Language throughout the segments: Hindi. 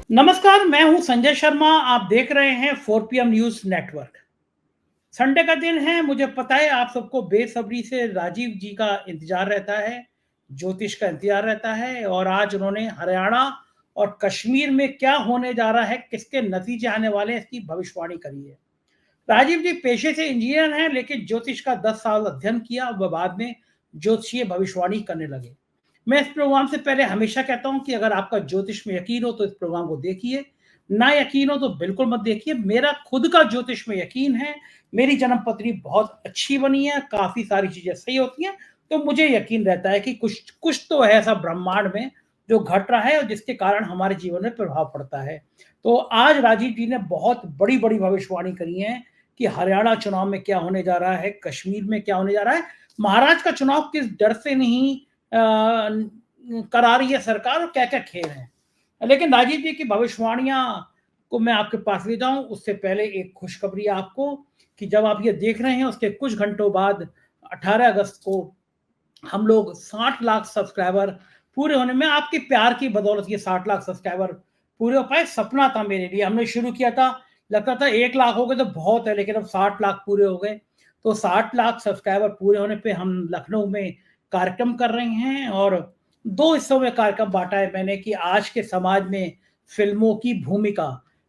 नमस्कार, मैं हूं संजय शर्मा। आप देख रहे हैं 4 PM न्यूज़ नेटवर्क। संडे का दिन है, मुझे पता है आप सबको बेसब्री से राजीव जी का इंतज़ार रहता है, ज्योतिष का इंतज़ार रहता है और आज उन्होंने हरियाणा और कश्मीर में क्या होने जा रहा है, किसके नतीजे आने वाले हैं, इसकी भविष्यवाणी करी है। राजीव जी पेशे से इंजीनियर हैं, लेकिन ज्योतिष का 10 साल अध्ययन किया, वह बाद में ज्योतिषीय भविष्यवाणी करने लगे। मैं इस प्रोग्राम से पहले हमेशा कहता हूं कि अगर आपका ज्योतिष में यकीन हो तो इस प्रोग्राम को देखिए, ना यकीन हो तो बिल्कुल मत देखिए। मेरा खुद का ज्योतिष में यकीन है, मेरी जन्म पत्री बहुत अच्छी बनी है, काफ़ी सारी चीज़ें सही होती हैं, तो मुझे यकीन रहता है कि कुछ कुछ तो है ऐसा ब्रह्मांड में जो घट रहा है और जिसके कारण हमारे जीवन में प्रभाव पड़ता है। तो आज राजीव जी ने बहुत बड़ी-बड़ी भविष्यवाणी करी है कि हरियाणा चुनाव में क्या होने जा रहा है, कश्मीर में क्या होने जा रहा है, महाराष्ट्र का चुनाव किस डर से नहीं करा रही है सरकार और क्या-क्या खेल हैं। लेकिन राजीव जी की भविष्यवाणियाँ को मैं आपके पास ले जाऊँ उससे पहले एक खुशखबरी आपको कि जब आप ये देख रहे हैं उसके कुछ घंटों बाद 18 अगस्त को हम लोग 60 लाख सब्सक्राइबर पूरे होने में आपके प्यार की बदौलत ये 60 लाख सब्सक्राइबर पूरे हो पाए। सपना था मेरे लिए, हमने शुरू किया था, लगता था 1 लाख हो गए तो बहुत है, लेकिन अब 60 लाख पूरे हो गए। तो 60 लाख सब्सक्राइबर पूरे होने पे हम लखनऊ में कार्यक्रम कर रहे हैं और 2 हिस्सों में कार्यक्रम बाँटा है मैंने कि आज के समाज में फ़िल्मों की भूमिका,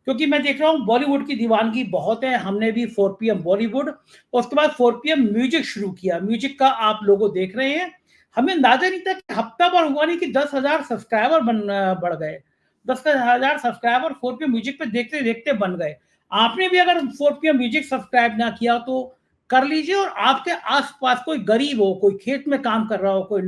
क्योंकि मैं देख रहा हूँ बॉलीवुड की दीवानगी बहुत है। हमने भी 4 पीएम बॉलीवुड और उसके बाद 4 पीएम म्यूजिक शुरू किया। म्यूजिक का आप लोगो देख रहे हैं। हमें अंदाजा नहीं था कि हफ्ता भर हुआ नहीं कि 10,000 सब्सक्राइबर बढ़ गए। 10,000 सब्सक्राइबर 4 पीएम म्यूजिक पे देखते-देखते बन गए। आपने भी अगर 4 पीएम म्यूजिक सब्सक्राइब ना किया तो कर लीजिए और आपके आस-पास कोई गरीब हो, कोई खेत में काम कर रहा हो, कोई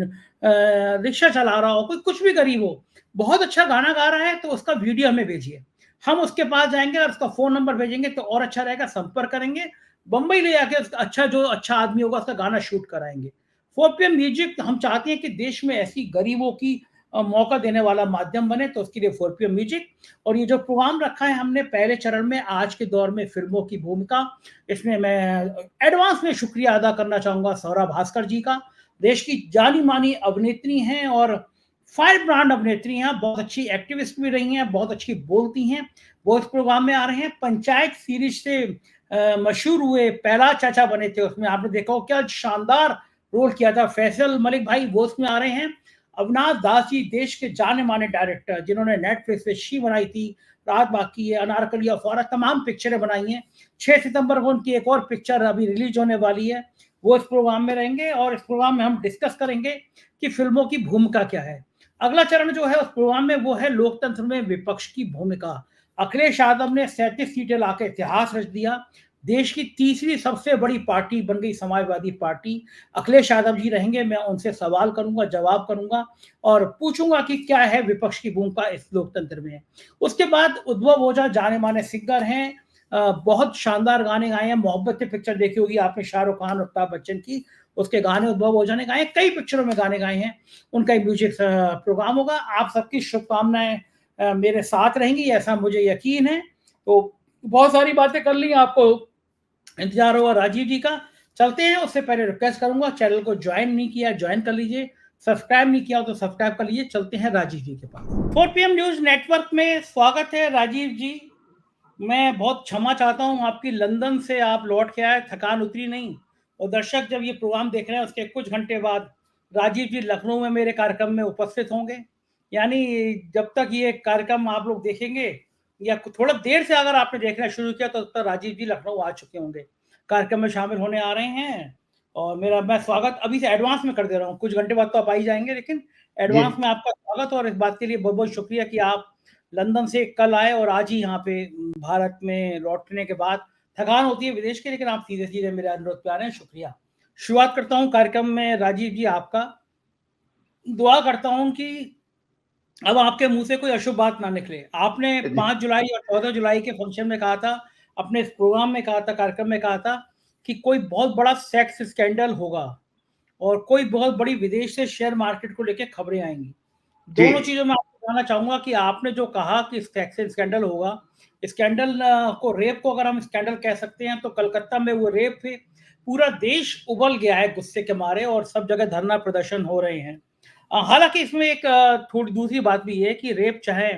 रिक्शा चला रहा हो, कोई कुछ भी गरीब हो, बहुत अच्छा गाना गा रहा है तो उसका वीडियो हमें भेजिए। हम उसके पास जाएँगे और उसका फ़ोन नंबर भेजेंगे तो और अच्छा रहेगा, संपर्क करेंगे। बम्बई ले जाके उसका जो अच्छा आदमी होगा उसका गाना शूट कराएँगे। 4 पीएम म्यूजिक हम चाहते हैं कि देश में ऐसी गरीबों की मौका देने वाला माध्यम बने, तो उसके लिए 4 पीएम म्यूजिक और ये जो प्रोग्राम रखा है हमने पहले चरण में आज के दौर में फ़िल्मों की भूमिका, इसमें मैं एडवांस में शुक्रिया अदा करना चाहूँगा सौरभ भास्कर जी का। देश की जानी-मानी अभिनेत्री हैं और फायर ब्रांड अभिनेत्री हैं, बहुत अच्छी एक्टिविस्ट भी रही हैं, बहुत अच्छी बोलती हैं। वो इस प्रोग्राम में आ रहे हैं। पंचायत सीरीज़ से मशहूर हुए, पहला चाचा बने थे, उसमें आपने देखा हो क्या शानदार रोल किया था। फैसल मलिक भाई वो उसमें आ रहे हैं। अविनाश दास जी देश के जाने-माने डायरेक्टर जिन्होंने नेटफ्लिक्स पे शी बनाई थी, रात बाकी है, अनारकली अफवारा तमाम पिक्चरें बनाई हैं। 6 सितंबर को उनकी एक और पिक्चर अभी रिलीज़ होने वाली है। वो इस प्रोग्राम में रहेंगे और इस प्रोग्राम में हम डिस्कस करेंगे कि फ़िल्मों की भूमिका क्या है। अगला चरण जो है उस प्रोग्राम में वो है लोकतंत्र में विपक्ष की भूमिका। अखिलेश यादव ने 37 सीटें लाके इतिहास रच दिया। देश की तीसरी सबसे बड़ी पार्टी बन गई समाजवादी पार्टी। अखिलेश यादव जी रहेंगे, मैं उनसे सवाल करूँगा, जवाब करूँगा और पूछूँगा कि क्या है विपक्ष की भूमिका इस लोकतंत्र में। उसके बाद उद्धव ओझा जाने-माने सिंगर हैं। बहुत शानदार गाने गाए हैं। मोहब्बतें पिक्चर देखी होगी आपने शाहरुख खान, अमिताभ बच्चन की, उसके गाने उद्धव ओझा ने गाए हैं। कई पिक्चरों में गाने गाए हैं। उनका एक म्यूजिक प्रोग्राम होगा। आप सबकी शुभकामनाएँ मेरे साथ रहेंगी ऐसा मुझे यकीन है। तो बहुत सारी बातें कर ली, आपको इंतजार होगा राजीव जी का। चलते हैं, उससे पहले रिक्वेस्ट करूंगा चैनल को ज्वाइन नहीं किया ज्वाइन कर लीजिए, सब्सक्राइब नहीं किया हो तो सब्सक्राइब कर लीजिए। चलते हैं राजीव जी के पास। 4 पीएम न्यूज नेटवर्क में स्वागत है राजीव जी। मैं बहुत क्षमा चाहता हूँ, आपकी लंदन से आप लौट के आए, थकान उतरी नहीं और दर्शक जब ये प्रोग्राम देख रहे हैं उसके कुछ घंटे बाद राजीव जी लखनऊ में मेरे कार्यक्रम में उपस्थित होंगे। यानी जब तक ये कार्यक्रम आप लोग देखेंगे या थोड़ा देर से अगर आपने देखना शुरू किया तो तब तक राजीव जी लखनऊ आ चुके होंगे, कार्यक्रम में शामिल होने आ रहे हैं। और मैं स्वागत अभी से एडवांस में कर दे रहा हूँ। कुछ घंटे बाद तो आप आ ही जाएंगे, लेकिन जी, एडवांस में आपका स्वागत और इस बात के लिए बहुत बहुत शुक्रिया कि आप लंदन से कल आए और आज ही यहाँ पे भारत में लौटने के बाद थकान होती है विदेश की, लेकिन आप सीधे-सीधे मेरे अनुरोध पे आ रहे हैं, शुक्रिया। शुरुआत करता हूँ कार्यक्रम में राजीव जी आपका। दुआ करता हूँ कि अब आपके मुँह से कोई अशुभ बात ना निकले। आपने जी, 5 जुलाई और 14 जुलाई के फंक्शन में कहा था, अपने इस प्रोग्राम में कहा था, कार्यक्रम में कहा था कि कोई बहुत बड़ा सेक्स स्कैंडल होगा और कोई बहुत बड़ी विदेश से शेयर मार्केट को लेके खबरें आएँगी। जी। दोनों चीज़ों में आपको बताना चाहूँगा कि आपने जो कहा कि सेक्स स्कैंडल होगा, स्कैंडल को रेप को अगर हम स्कैंडल कह सकते हैं तो कलकत्ता में वो रेप पे पूरा देश उबल गया है गुस्से के मारे और सब जगह धरना प्रदर्शन हो रहे हैं। हालाँकि इसमें एक थोड़ी दूसरी बात भी है कि रेप चाहे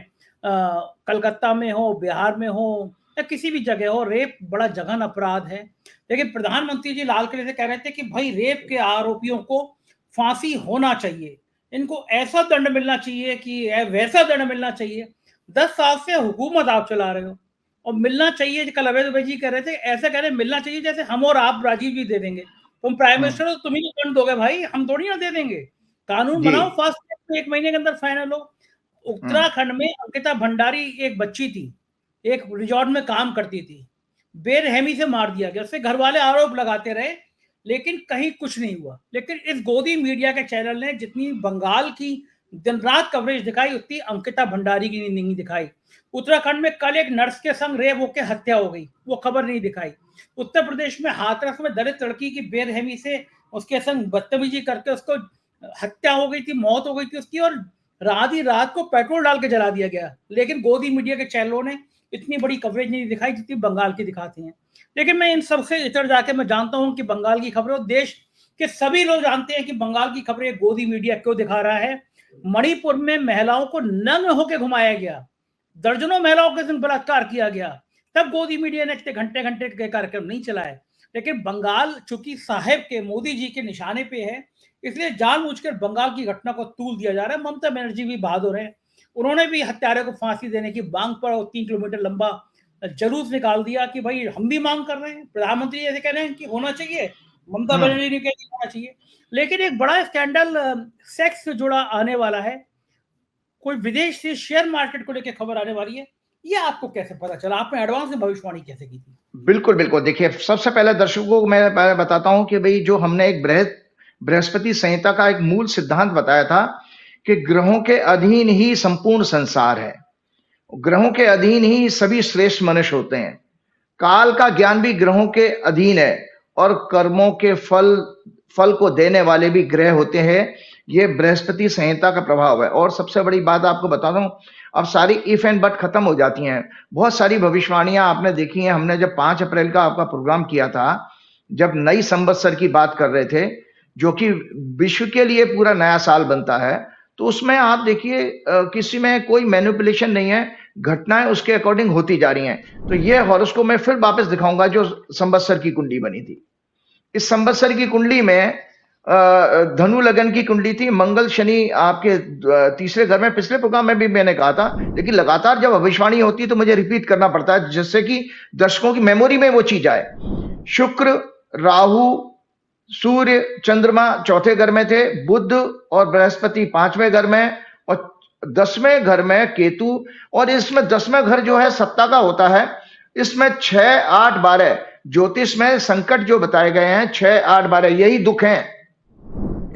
कलकत्ता में हो, बिहार में हो या किसी भी जगह हो, रेप बड़ा जघन अपराध है। लेकिन प्रधानमंत्री जी लाल किले से कह रहे थे कि भाई रेप के आरोपियों को फांसी होना चाहिए, इनको ऐसा दंड मिलना चाहिए कि वैसा दंड मिलना चाहिए। 10 साल से हुकूमत आप चला रहे हो और मिलना चाहिए, कल अवैध दुबे जी कह रहे थे, ऐसे कह रहे मिलना चाहिए जैसे हम और आप राजीव जी दे देंगे। तुम प्राइम मिनिस्टर हो, तुम ही दंड दोगे भाई, हम थोड़ी ना दे देंगे। कानून जी। बनाओ, फास्ट ट्रैक 1 महीने के अंदर फाइनल हो। उत्तराखंड में अंकिता भंडारी एक बच्ची थी, एक रिजॉर्ट में काम करती थी, बेरहमी से मार दिया गया। उससे घर वाले आरोप लगाते रहे लेकिन कहीं कुछ नहीं हुआ। लेकिन इस गोदी मीडिया के चैनल ने जितनी बंगाल की दिन रात कवरेज दिखाई उतनी अंकिता भंडारी की नहीं दिखाई। उत्तराखंड में कल एक नर्स के संग रेप होकर हत्या हो गई, वो खबर नहीं दिखाई। उत्तर प्रदेश में हाथरस में दलित लड़की की बेरहमी से उसके संग बदतमीजी करके उसको हत्या हो गई थी, मौत हो गई थी उसकी, और रात ही रात को पेट्रोल डाल के जला दिया गया। लेकिन गोदी मीडिया के चैनलों ने इतनी बड़ी कवरेज नहीं दिखाई जितनी बंगाल की दिखाती हैं। लेकिन मैं इन सबसे इतर जाके मैं जानता हूं कि बंगाल की खबरें, देश के सभी लोग जानते हैं कि बंगाल की खबरें गोदी मीडिया क्यों दिखा रहा है। मणिपुर में महिलाओं को नग्न होकर घुमाया गया, दर्जनों महिलाओं के संग बलात्कार किया गया, तब गोदी मीडिया ने इतने घंटे घंटे के कार्यक्रम नहीं चलाए। लेकिन बंगाल चूंकि साहेब के मोदी जी के निशाने पे है, इसलिए जानबूझकर बंगाल की घटना को तूल दिया जा रहा है। ममता बनर्जी भी बहादुर है, उन्होंने भी हत्यारे को फांसी देने की मांग पर 3 किलोमीटर लंबा जुलूस निकाल दिया कि भाई हम भी मांग कर रहे हैं। प्रधानमंत्री ऐसे कह रहे हैं कि होना चाहिए, ममता बनर्जी ने कहा कि होना चाहिए। लेकिन एक बड़ा स्कैंडल सेक्स से जुड़ा आने वाला है, कोई विदेश से शेयर मार्केट को लेकर खबर आने वाली है। ये आपको कैसे पता चला? आपने एडवांस में भविष्यवाणी कैसे की थी? बिल्कुल, बिल्कुल। देखिए, सबसे पहले दर्शकों को मैं बताता हूँ कि भई जो हमने एक बृहस्पति संहिता का एक मूल सिद्धांत बताया था कि ग्रहों के अधीन ही संपूर्ण संसार है। ग्रहों के अधीन ही सभी श्रेष्ठ मनुष्य होते हैं। काल का ज्ञान भी ग्रहों के अधीन है और कर्मों के फल को देने वाले भी ग्रह होते हैं। ये बृहस्पति संहिता का प्रभाव है। और सबसे बड़ी बात आपको बता दूं, अब सारी इफ एंड बट खत्म हो जाती हैं। बहुत सारी भविष्यवाणियां आपने देखी हैं। हमने जब 5 अप्रैल का आपका प्रोग्राम किया था, जब नई संवत्सर की बात कर रहे थे, जो कि विश्व के लिए पूरा नया साल बनता है, तो उसमें आप देखिए किसी में कोई मैनिपुलेशन नहीं है, घटनाएं उसके अकॉर्डिंग होती जा रही हैं। तो ये हॉरोस्कोप मैं फिर वापस दिखाऊंगा जो संवत्सर की कुंडली बनी थी। इस संवत्सर की कुंडली में धनु लगन की कुंडली थी। मंगल शनि आपके तीसरे घर में, पिछले प्रोग्राम में भी मैंने कहा था, लेकिन लगातार जब भविष्यवाणी होती है तो मुझे रिपीट करना पड़ता है जिससे कि दर्शकों की मेमोरी में वो चीज आए। शुक्र, राहु, सूर्य, चंद्रमा चौथे घर में थे, बुध और बृहस्पति 5वें घर में और 10वें घर में केतु। और इसमें 10वां घर जो है सत्ता का होता है। इसमें 6, 8, 12 ज्योतिष में संकट जो बताए गए हैं, 6, 8, 12 यही दुख हैं।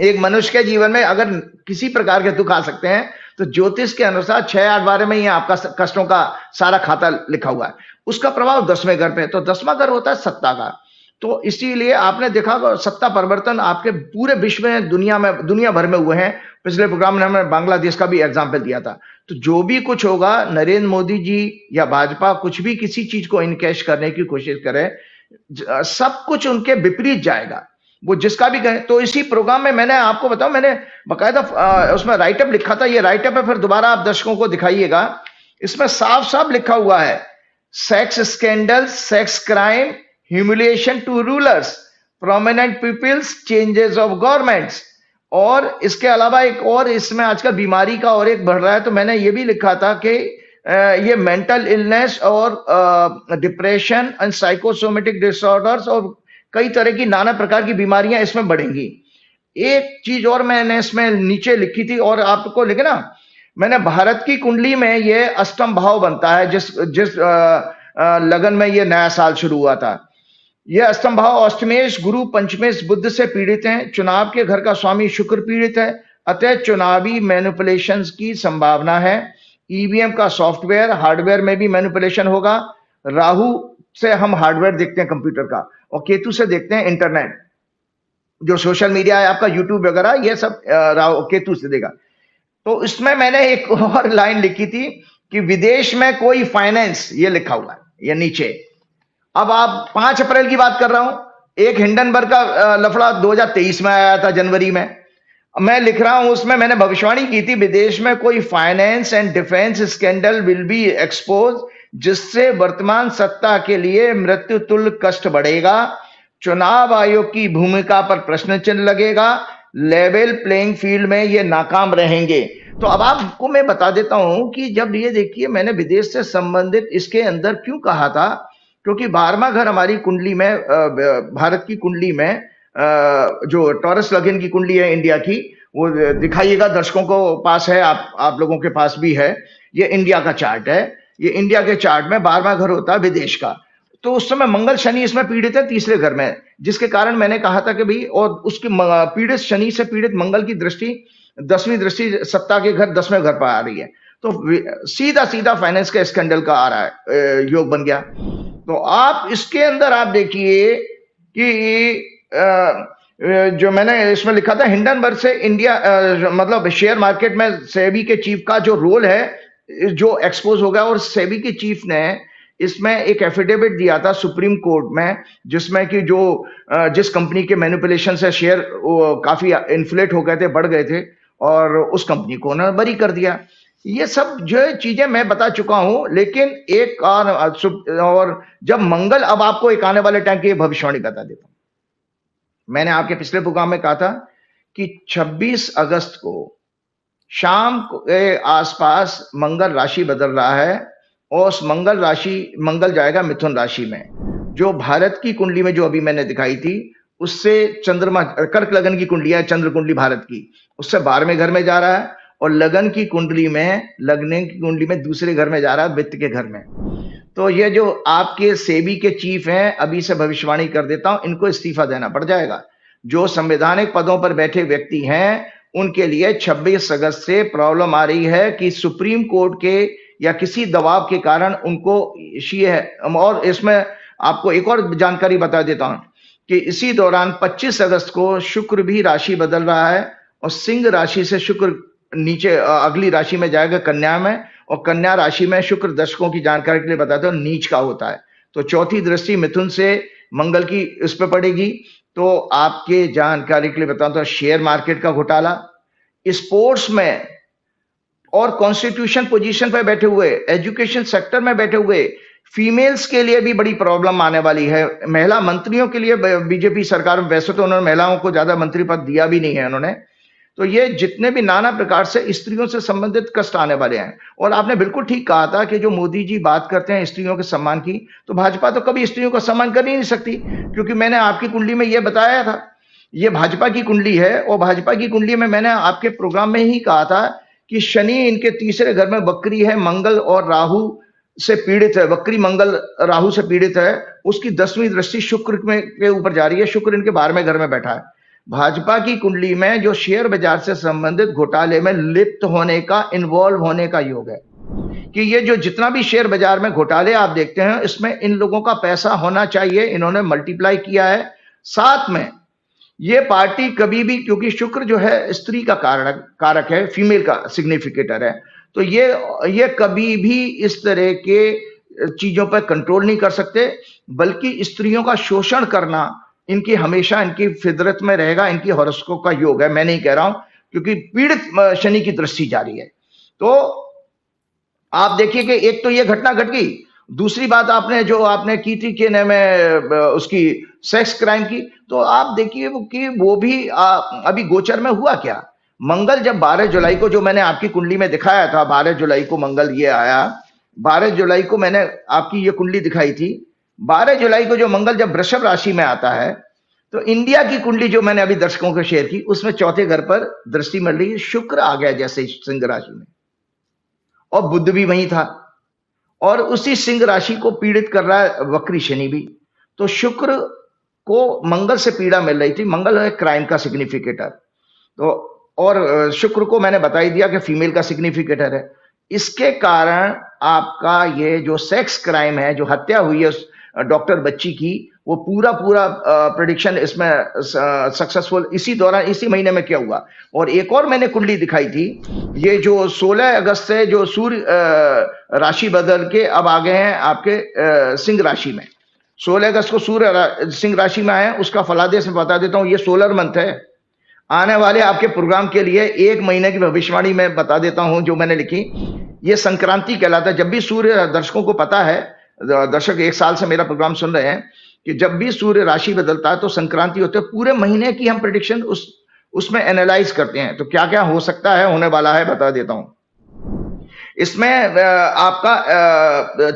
एक मनुष्य के जीवन में अगर किसी प्रकार के दुख आ सकते हैं तो ज्योतिष के अनुसार 6, 8, 12 में ही आपका कष्टों का सारा खाता लिखा हुआ है। उसका प्रभाव 10वें घर पे, तो 10वां घर होता है सत्ता का। तो इसीलिए आपने देखा सत्ता परिवर्तन आपके पूरे विश्व में, दुनिया भर में हुए हैं। पिछले प्रोग्राम में हमने बांग्लादेश का भी एग्जाम्पल दिया था। तो जो भी कुछ होगा, नरेंद्र मोदी जी या भाजपा कुछ भी किसी चीज को इनकैश करने की कोशिश करे, सब कुछ उनके विपरीत जाएगा, वो जिसका भी कहे। तो इसी प्रोग्राम में मैंने आपको बताऊं, मैंने बकायदा उसमें राइटअप लिखा था। ये राइटअप है, फिर दोबारा आप दर्शकों को दिखाइएगा। इसमें साफ साफ लिखा हुआ है, sex scandal, sex crime, humiliation to rulers, prominent peoples, changes of governments. और इसके अलावा एक और इसमें आजकल बीमारी का और एक बढ़ रहा है। तो मैंने ये भी लिखा था कि ये मेंटल इलनेस और डिप्रेशन एंड साइकोसोमेटिक डिसऑर्डर्स और कई तरह की नाना प्रकार की बीमारियां इसमें बढ़ेंगी। एक चीज और मैंने इसमें नीचे लिखी थी और आपको लिखे ना, मैंने भारत की कुंडली में ये अष्टम भाव बनता है, जिस लगन में ये नया साल शुरू हुआ था। ये अष्टम भाव अष्टमेश गुरु पंचमेश बुध से पीड़ित हैं। चुनाव के घर का स्वामी शुक्र पीड़ित है, अतः चुनावी मैनिपुलेशंस की संभावना है। ईवीएम का सॉफ्टवेयर, हार्डवेयर में भी मैनिपुलेशन होगा। राहु से हम हार्डवेयर देखते हैं कंप्यूटर का, और केतु से देखते हैं इंटरनेट, जो सोशल मीडिया है आपका, यूट्यूब वगैरह, ये सब केतु से देगा। तो इसमें मैंने एक और लाइन लिखी थी कि विदेश में कोई फाइनेंस, ये लिखा हुआ है ये नीचे। अब आप 5 अप्रैल की बात कर रहा हूं, एक हिंडनबर्ग का लफड़ा 2023 में आया था जनवरी में। मैं लिख रहा हूं, उसमें मैंने भविष्यवाणी की थी, विदेश में कोई finance and defence scandal will be expose, जिससे वर्तमान सत्ता के लिए मृत्यु तुल्य कष्ट बढ़ेगा, चुनाव आयोग की भूमिका पर प्रश्न चिन्ह लगेगा, लेवल प्लेइंग फील्ड में ये नाकाम रहेंगे। तो अब आपको मैं बता देता हूं कि जब ये देखिए, मैंने विदेश से संबंधित इसके अंदर क्यों कहा था, क्योंकि 12वां घर हमारी कुंडली में, भारत की कुंडली में, जो टॉरस लगन की कुंडली है इंडिया की, वो दिखाइएगा, दर्शकों को पास है, आप लोगों के पास भी है, ये इंडिया का चार्ट है। ये इंडिया के चार्ट में 12वां घर होता है विदेश का। तो उस समय मंगल शनि इसमें पीड़ित है तीसरे घर में, जिसके कारण मैंने कहा था कि भाई, और उसकी पीड़ित शनि से पीड़ित मंगल की दृष्टि, 10वीं दृष्टि सत्ता के घर 10वें घर पर आ रही है, तो सीधा सीधा फाइनेंस का स्कैंडल का आ रहा है, योग बन गया। तो आप इसके अंदर आप देखिए कि जो मैंने इसमें लिखा था, हिंडनबर्ग से इंडिया, मतलब शेयर मार्केट में सेबी के चीफ का जो रोल है जो एक्सपोज हो गया, और सेबी के चीफ ने इसमें एक एफिडेविट दिया था सुप्रीम कोर्ट में, जिसमें कि जो जिस कंपनी के मैनिपुलेशन से शेयर काफी इन्फ्लेट हो गए थे, बढ़ गए थे, और उस कंपनी को उन्होंने बरी कर दिया। ये सब जो चीजें मैं बता चुका हूं, लेकिन एक और जब मंगल, अब आपको एक आने वाले टाइम की भविष्यवाणी बता देता हूं। मैंने आपके पिछले प्रोग्राम में कहा था कि 26 अगस्त को शाम के आसपास मंगल राशि बदल रहा है, और उस मंगल जाएगा मिथुन राशि में, जो भारत की कुंडली में जो अभी मैंने दिखाई थी, उससे चंद्रमा, कर्क लगन की कुंडली है, चंद्र कुंडली भारत की, उससे 12वें घर में जा रहा है, और लगन की कुंडली में दूसरे घर में जा रहा है, वित्त के घर में। तो ये जो आपके सेबी के चीफ हैं, अभी से भविष्यवाणी कर देता हूं, इनको इस्तीफा देना पड़ जाएगा। जो संवैधानिक पदों पर बैठे व्यक्ति हैं, उनके लिए 26 अगस्त से प्रॉब्लम आ रही है कि सुप्रीम कोर्ट के या किसी दबाव के कारण उनको है। और इसमें आपको एक और जानकारी बता देता हूं कि इसी दौरान 25 अगस्त को शुक्र भी राशि बदल रहा है, और सिंह राशि से शुक्र नीचे अगली राशि में जाएगा, कन्या में, और कन्या राशि में शुक्र, दर्शकों की जानकारी के लिए बताता हूं, नीच का होता है। तो चौथी दृष्टि मिथुन से मंगल की इस पर पड़ेगी। तो आपके जानकारी के लिए बताता हूं, शेयर मार्केट का घोटाला, स्पोर्ट्स में, और कॉन्स्टिट्यूशन पोजीशन पर बैठे हुए, एजुकेशन सेक्टर में बैठे हुए फीमेल्स के लिए भी बड़ी प्रॉब्लम आने वाली है। महिला मंत्रियों के लिए बीजेपी सरकार, वैसे तो उन्होंने महिलाओं को ज्यादा मंत्री पद दिया भी नहीं है उन्होंने, तो ये जितने भी नाना प्रकार से स्त्रियों से संबंधित कष्ट आने वाले हैं। और आपने बिल्कुल ठीक कहा था कि जो मोदी जी बात करते हैं स्त्रियों के सम्मान की, तो भाजपा तो कभी स्त्रियों का सम्मान कर ही नहीं सकती, क्योंकि मैंने आपकी कुंडली में यह बताया था, ये भाजपा की कुंडली है, और भाजपा की कुंडली में मैंने आपके प्रोग्राम में ही कहा था कि शनि इनके तीसरे घर में वक्री है, मंगल और राहु से पीड़ित है, वक्री मंगल राहु से पीड़ित है, उसकी 10वीं दृष्टि शुक्र के ऊपर जा रही है, शुक्र इनके 12वें घर में बैठा है। भाजपा की कुंडली में जो शेयर बाजार से संबंधित घोटाले में लिप्त होने का, इन्वॉल्व होने का योग है, कि ये जो जितना भी शेयर बाजार में घोटाले आप देखते हैं, इसमें इन लोगों का पैसा होना चाहिए, इन्होंने मल्टीप्लाई किया है। साथ में ये पार्टी कभी भी, क्योंकि शुक्र जो है स्त्री का कारक है, फीमेल का सिग्निफिकेटर है, तो ये कभी भी इस तरह के चीजों पर कंट्रोल नहीं कर सकते, बल्कि स्त्रियों का शोषण करना इनकी हमेशा, इनकी फितरत में रहेगा, इनकी हॉरोस्कोप का योग है। मैं नहीं कह रहा हूं, क्योंकि पीड़ित शनि की दृष्टि जारी है। तो आप देखिए कि एक तो ये घटना घट गई, दूसरी बात आपने जो आपने की थी कि उसकी सेक्स क्राइम की, तो आप देखिए कि वो भी अभी गोचर में हुआ क्या। मंगल जब 12 जुलाई को, जो मैंने आपकी कुंडली में दिखाया था, 12 जुलाई को मंगल ये आया, 12 जुलाई को मैंने आपकी ये कुंडली दिखाई थी। 12 जुलाई को जो मंगल जब वृषभ राशि में आता है, तो इंडिया की कुंडली जो मैंने अभी दर्शकों को शेयर की, उसमें चौथे घर पर दृष्टि मिल रही है, शुक्र आ गया जैसे सिंह राशि में, और बुध भी वहीं था, और उसी सिंह राशि को पीड़ित कर रहा है वक्री शनि भी। तो शुक्र को मंगल से पीड़ा मिल रही थी, मंगल है क्राइम का सिग्निफिकेटर, तो और शुक्र को मैंने बता ही दिया कि फीमेल का सिग्निफिकेटर है। इसके कारण आपका ये जो सेक्स क्राइम है, जो हत्या हुई है उस डॉक्टर बच्ची की, वो पूरा प्रेडिक्शन इसमें सक्सेसफुल इसी दौरान, इसी महीने में क्या हुआ। और एक और मैंने कुंडली दिखाई थी, ये जो 16 अगस्त से जो सूर्य राशि बदल के अब आ गए हैं आपके सिंह राशि में, 16 अगस्त को सूर्य सिंह राशि में आए, उसका फलादेश में बता देता हूं, ये सोलर मंथ है। आने वाले आपके प्रोग्राम के लिए 1 महीने की भविष्यवाणी मैं बता देता हूं जो मैंने लिखी। ये संक्रांति कहलाता है। जब भी सूर्य, दर्शकों को पता है, दर्शक 1 साल से मेरा प्रोग्राम सुन रहे हैं, कि जब भी सूर्य राशि बदलता है तो संक्रांति होते है। पूरे महीने की हम प्रेडिक्शन उसमें एनालाइज करते हैं। तो क्या क्या हो सकता है, होने वाला है, बता देता हूं। इसमें आपका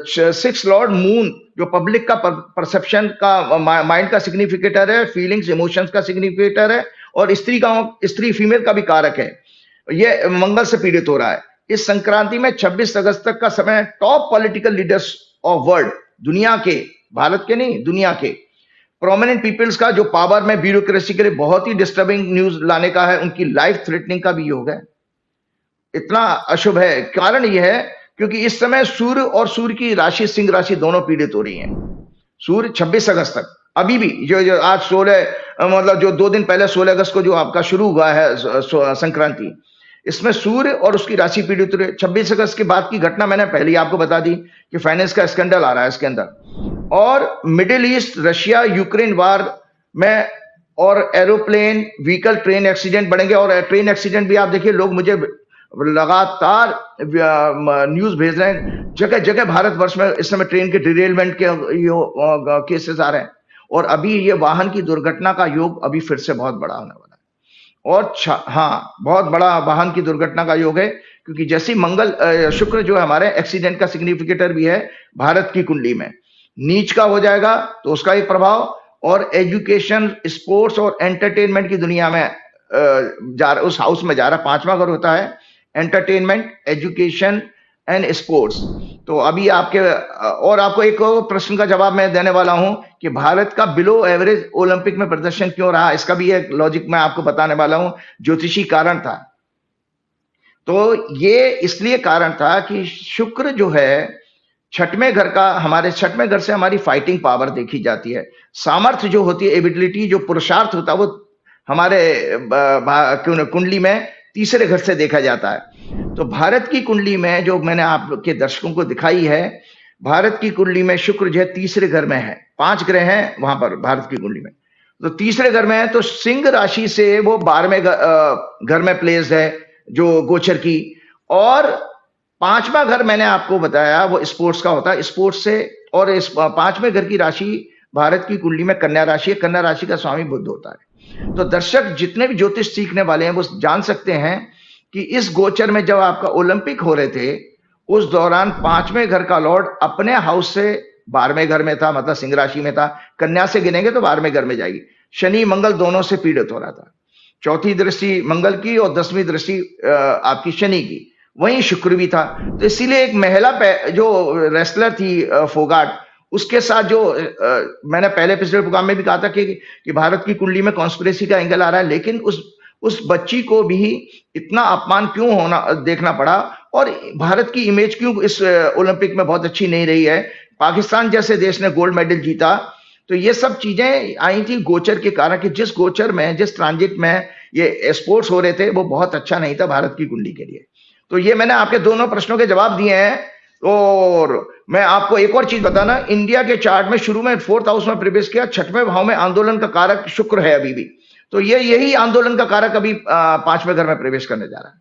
6 लॉर्ड मून, जो पब्लिक का परसेप्शन का, माइंड का सिग्निफिकेटर है, फीलिंग्स इमोशंस का सिग्निफिकेटर है, और स्त्री फीमेल का भी कारक है। ये मंगल से पीड़ित हो रहा है। इस संक्रांति में 26 अगस्त तक का समय top political leaders of world, दुनिया के, भारत के नहीं, दुनिया के प्रोमिनेंट पीपल्स का, जो पावर में ब्यूरोक्रेसी के लिए बहुत ही डिस्टर्बिंग न्यूज लाने का है, उनकी लाइफ थ्रेटनिंग का भी योग है। इतना अशुभ है। कारण यह है क्योंकि इस समय सूर्य और सूर्य की राशि सिंह राशि दोनों पीड़ित हो रही हैं। सूर्य 26 अगस्त तक, अभी भी जो आज 16, मतलब जो 2 दिन पहले 16 अगस्त को जो आपका शुरू हुआ है संक्रांति, इसमें सूर्य और उसकी राशि पीड़ित हो रही है। 26 अगस्त के बाद की घटना मैंने पहले ही आपको बता दी कि फाइनेंस का स्कैंडल आ रहा है इसके अंदर, और मिडिल ईस्ट, रशिया यूक्रेन वार में, और एरोप्लेन व्हीकल ट्रेन एक्सीडेंट बढ़ेंगे। और ट्रेन एक्सीडेंट भी आप देखिए, लोग मुझे लगातार न्यूज भेज रहे हैं, जगह जगह भारतवर्ष में इस समय ट्रेन के डिरेलमेंट के केसेस आ रहे हैं। और अभी ये वाहन की दुर्घटना का योग अभी फिर से बहुत बड़ा होने वाला है। और हाँ, बहुत बड़ा वाहन की दुर्घटना का योग है, क्योंकि जैसे शुक्र जो है हमारे एक्सीडेंट का सिग्निफिकेटर भी है, भारत की कुंडली में नीच का हो जाएगा तो उसका एक प्रभाव, और एजुकेशन, स्पोर्ट्स और एंटरटेनमेंट की दुनिया में उस हाउस में जा रहा। 5वां घर होता है एंटरटेनमेंट, एजुकेशन एंड स्पोर्ट्स। तो अभी और आपको एक प्रश्न का जवाब मैं देने वाला हूं कि भारत का बिलो एवरेज ओलंपिक में प्रदर्शन क्यों रहा, इसका भी एक लॉजिक मैं आपको बताने वाला हूं। ज्योतिषी कारण था। तो ये इसलिए कारण था कि शुक्र जो है छठवें घर का, हमारे छठवें घर से हमारी फाइटिंग पावर देखी जाती है। सामर्थ्य जो होती है, एबिलिटी, जो पुरुषार्थ होता है, वो हमारे कुंडली में तीसरे घर से देखा जाता है। तो भारत की कुंडली में जो मैंने आपके दर्शकों को दिखाई है, भारत की कुंडली में शुक्र जो है तीसरे घर में है। 5 ग्रह हैं वहां पर भारत की कुंडली में, तो तीसरे घर में है। तो सिंह राशि से वो 12वें घर में प्लेस है, जो गोचर की। और 5वां घर मैंने आपको बताया वो स्पोर्ट्स का होता है, स्पोर्ट्स से। और इस 5वें घर की राशि भारत की कुंडली में कन्या राशि है। कन्या राशि का स्वामी बुध होता है। तो दर्शक जितने भी ज्योतिष सीखने वाले हैं वो जान सकते हैं कि इस गोचर में जब आपका ओलंपिक हो रहे थे, उस दौरान 5वें घर का लॉर्ड अपने हाउस से 12वें घर में था, मतलब सिंह राशि में था। कन्या से गिनेंगे तो 12वें घर में जाएगी। शनि मंगल दोनों से पीड़ित हो रहा था। 4थी दृष्टि मंगल की और 10वीं दृष्टि आपकी शनि की। वहीं शुक्र भी था। तो इसीलिए एक महिला जो रेसलर थी फोगाट, उसके साथ जो मैंने पहले पिछले प्रोग्राम में भी कहा था कि भारत की कुंडली में कॉन्स्पिरेसी का एंगल आ रहा है, लेकिन उस बच्ची को भी इतना अपमान क्यों देखना पड़ा, और भारत की इमेज क्यों इस ओलंपिक में बहुत अच्छी नहीं रही है। पाकिस्तान जैसे देश ने गोल्ड मेडल जीता। तो ये सब चीजें आई थी गोचर के कारण, कि जिस गोचर में, जिस ट्रांजिट में ये स्पोर्ट्स हो रहे थे, वो बहुत अच्छा नहीं था भारत की कुंडली के लिए। तो ये मैंने आपके दोनों प्रश्नों के जवाब दिए हैं। और मैं आपको एक और चीज बताना, इंडिया के चार्ट में शुरू में 4th हाउस में प्रवेश किया, 6वें भाव में आंदोलन का कारक शुक्र है अभी भी। तो यही आंदोलन का कारक अभी 5वें घर में प्रवेश करने जा रहा है।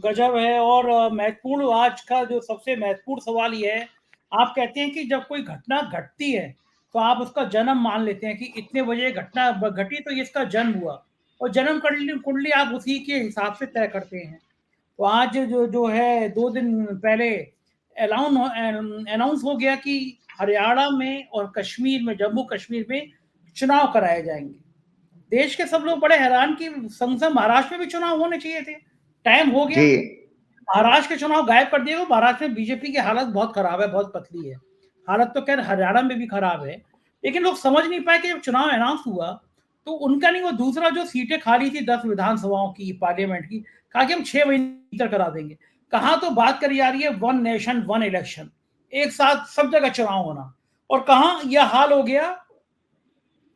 गजब है। और महत्वपूर्ण आज का जो सबसे महत्वपूर्ण सवाल ये है, आप कहते हैं कि जब कोई घटना घटती है तो आप उसका जन्म मान लेते हैं कि इतने बजे घटना घटी तो इसका जन्म हुआ, और जन्म कुंडली आप उसी के हिसाब से तय करते हैं। तो आज जो है 2 दिन पहले अनाउंस हो गया कि हरियाणा में और कश्मीर में, जम्मू कश्मीर में चुनाव कराए जाएंगे। देश के सब लोग बड़े हैरान कि संसद, महाराष्ट्र में भी चुनाव होने चाहिए थे, टाइम हो गया। महाराष्ट्र के चुनाव गायब कर दिए। महाराष्ट्र में बीजेपी की हालत बहुत खराब है, बहुत पतली है। हालत तो खैर हरियाणा में भी खराब है, लेकिन लोग समझ नहीं पाए कि जब चुनाव अनाउंस हुआ तो उनका नहीं, वो दूसरा जो सीटें खाली थी 10 विधानसभाओं की, पार्लियामेंट की, कहा कि हम 6 महीने भीतर करा देंगे। कहाँ तो बात करी जा रही है 1 नेशन 1 इलेक्शन, एक साथ सब जगह चुनाव होना। और कहाँ यह हाल हो गया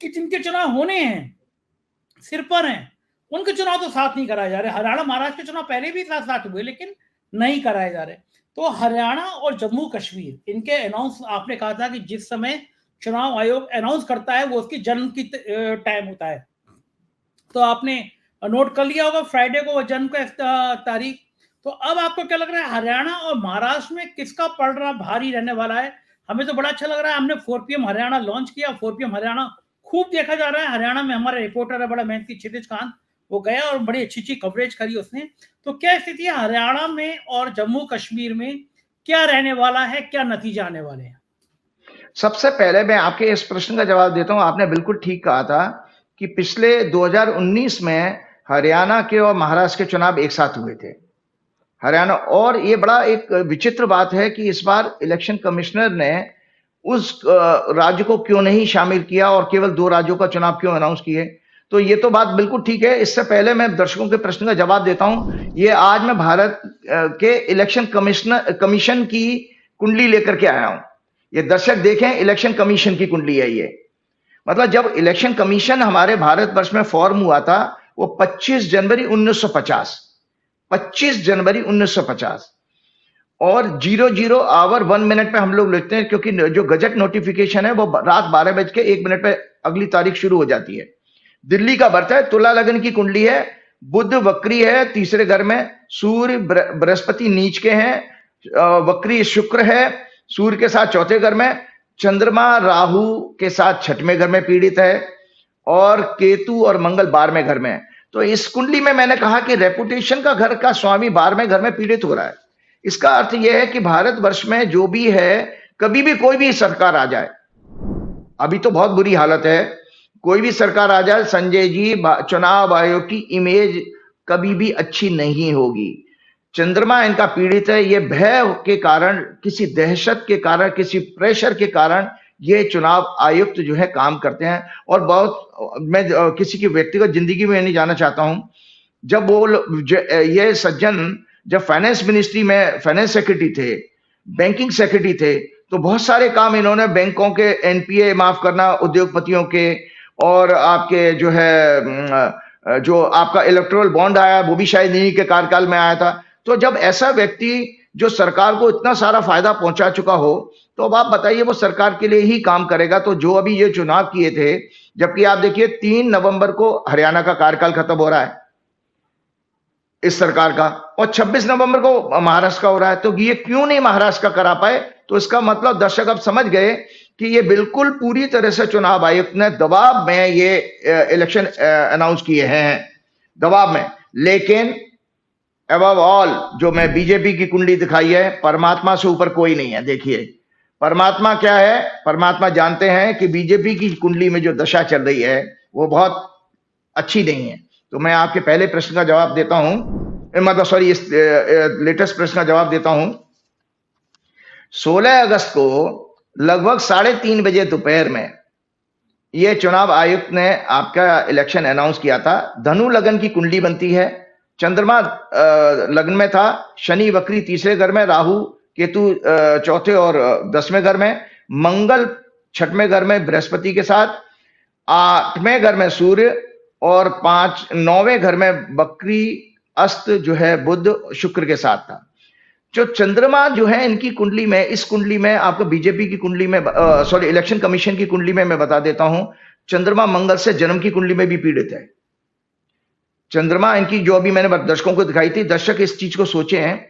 कि जिनके चुनाव होने हैं, सिर पर हैं, उनके चुनाव तो साथ नहीं कराए जा रहे। हरियाणा महाराष्ट्र के चुनाव पहले भी साथ साथ हुए, लेकिन नहीं कराए जा रहे। तो हरियाणा और जम्मू कश्मीर, इनके अनाउंस, आपने कहा था कि जिस समय चुनाव आयोग अनाउंस करता है वो उसकी जन्म की टाइम होता है। तो आपने नोट कर लिया होगा फ्राइडे को वो जन्म का तारीख। तो अब आपको क्या लग रहा है, हरियाणा और महाराष्ट्र में किसका पलड़ा भारी रहने वाला है? हमें तो बड़ा अच्छा लग रहा है, हमने 4 PM हरियाणा लॉन्च किया, 4 PM हरियाणा खूब देखा जा रहा है। हरियाणा में हमारा रिपोर्टर है बड़ा मेहनती क्षितिज कांत, वो गया और बड़ी अच्छी कवरेज करी उसने। तो क्या स्थिति है हरियाणा में और जम्मू कश्मीर में, क्या रहने वाला है, क्या नतीजा आने वाले हैं? सबसे पहले मैं आपके इस प्रश्न का जवाब देता हूं। आपने बिल्कुल ठीक कहा था कि पिछले 2019 में हरियाणा के और महाराष्ट्र के चुनाव एक साथ हुए थे। हरियाणा, और ये बड़ा एक विचित्र बात है कि इस बार इलेक्शन कमिश्नर ने उस राज्य को क्यों नहीं शामिल किया और केवल 2 राज्यों का चुनाव क्यों अनाउंस किए। तो ये तो बात बिल्कुल ठीक है। इससे पहले मैं दर्शकों के प्रश्न का जवाब देता हूं। ये आज मैं भारत के इलेक्शन कमीशन की कुंडली लेकर के आया हूं। ये दर्शक देखें, इलेक्शन कमीशन की कुंडली है ये। मतलब जब इलेक्शन कमीशन हमारे भारतवर्ष में फॉर्म हुआ था वो 25 जनवरी 1950, 25 जनवरी 1950, और 00 आवर 1 मिनट पे हम लोग लिखते हैं, क्योंकि जो गजट नोटिफिकेशन है वो रात 12:01 पे अगली तारीख शुरू हो जाती है। दिल्ली का बर्थ है, तुला लगन की कुंडली है, बुध वक्री है तीसरे घर में, सूर्य बृहस्पति नीच के हैं, वक्री शुक्र है सूर्य के साथ चौथे घर में, चंद्रमा राहु के साथ छठवें घर में पीड़ित है, और केतु और मंगल 12वें घर में है। तो इस कुंडली में मैंने कहा कि रेपुटेशन का घर का स्वामी 12वें घर में पीड़ित हो रहा है। इसका अर्थ यह है कि भारतवर्ष में जो भी है, कभी भी कोई भी सरकार आ जाए, अभी तो बहुत बुरी हालत है, कोई भी सरकार आ जाए, संजय जी, चुनाव आयोग की इमेज कभी भी अच्छी नहीं होगी। चंद्रमा इनका पीड़ित है। ये भय के कारण, किसी दहशत के कारण, किसी प्रेशर के कारण ये चुनाव आयुक्त जो है काम करते हैं। और बहुत, मैं किसी की व्यक्तिगत जिंदगी में नहीं जाना चाहता हूं। जब वो ये सज्जन जब फाइनेंस मिनिस्ट्री में फाइनेंस सेक्रेटरी थे, बैंकिंग सेक्रेटरी थे, तो बहुत सारे काम इन्होंने बैंकों के एनपीए माफ करना उद्योगपतियों के, और आपके जो है जो आपका इलेक्टोरल बॉन्ड आया वो भी शायद इन्हीं के कार्यकाल में आया था। तो जब ऐसा व्यक्ति जो सरकार को इतना सारा फायदा पहुंचा चुका हो, तो अब आप बताइए वो सरकार के लिए ही काम करेगा। तो जो अभी ये चुनाव किए थे, जबकि आप देखिए 3 नवंबर को हरियाणा का कार्यकाल खत्म हो रहा है इस सरकार का, और 26 नवंबर को महाराष्ट्र का हो रहा है। तो ये क्यों नहीं महाराष्ट्र का करा पाए? तो इसका मतलब दर्शक अब समझ गए कि ये बिल्कुल पूरी तरह से चुनाव आयुक्त ने दबाव में ये इलेक्शन अनाउंस किए हैं, दबाव में। लेकिन अबव ऑल जो मैं बीजेपी की कुंडली दिखाई है, परमात्मा से ऊपर कोई नहीं है। देखिए परमात्मा क्या है, परमात्मा जानते हैं कि बीजेपी की कुंडली में जो दशा चल रही है वो बहुत अच्छी नहीं है। तो मैं आपके पहले प्रश्न का जवाब देता हूं, मतलब सॉरी, इस लेटेस्ट प्रश्न का जवाब देता हूं। 16 अगस्त को लगभग 3:30 बजे दोपहर में ये चुनाव आयुक्त ने आपका इलेक्शन अनाउंस किया था। धनु लगन की कुंडली बनती है, चंद्रमा लग्न में था, शनि वक्री तीसरे घर में, राहु केतु चौथे और 10वें घर में, मंगल 6वें घर में बृहस्पति के साथ, 8वें घर में सूर्य, और 9वें घर में बकरी अस्त जो है बुध शुक्र के साथ था। जो चंद्रमा जो है इनकी कुंडली में, इस कुंडली में आपको बीजेपी की कुंडली में, सॉरी इलेक्शन कमीशन की कुंडली में मैं बता देता हूं, चंद्रमा मंगल से जन्म की कुंडली में भी पीड़ित है। चंद्रमा इनकी जो अभी मैंने दर्शकों को दिखाई थी, दर्शक इस चीज को सोचे हैं।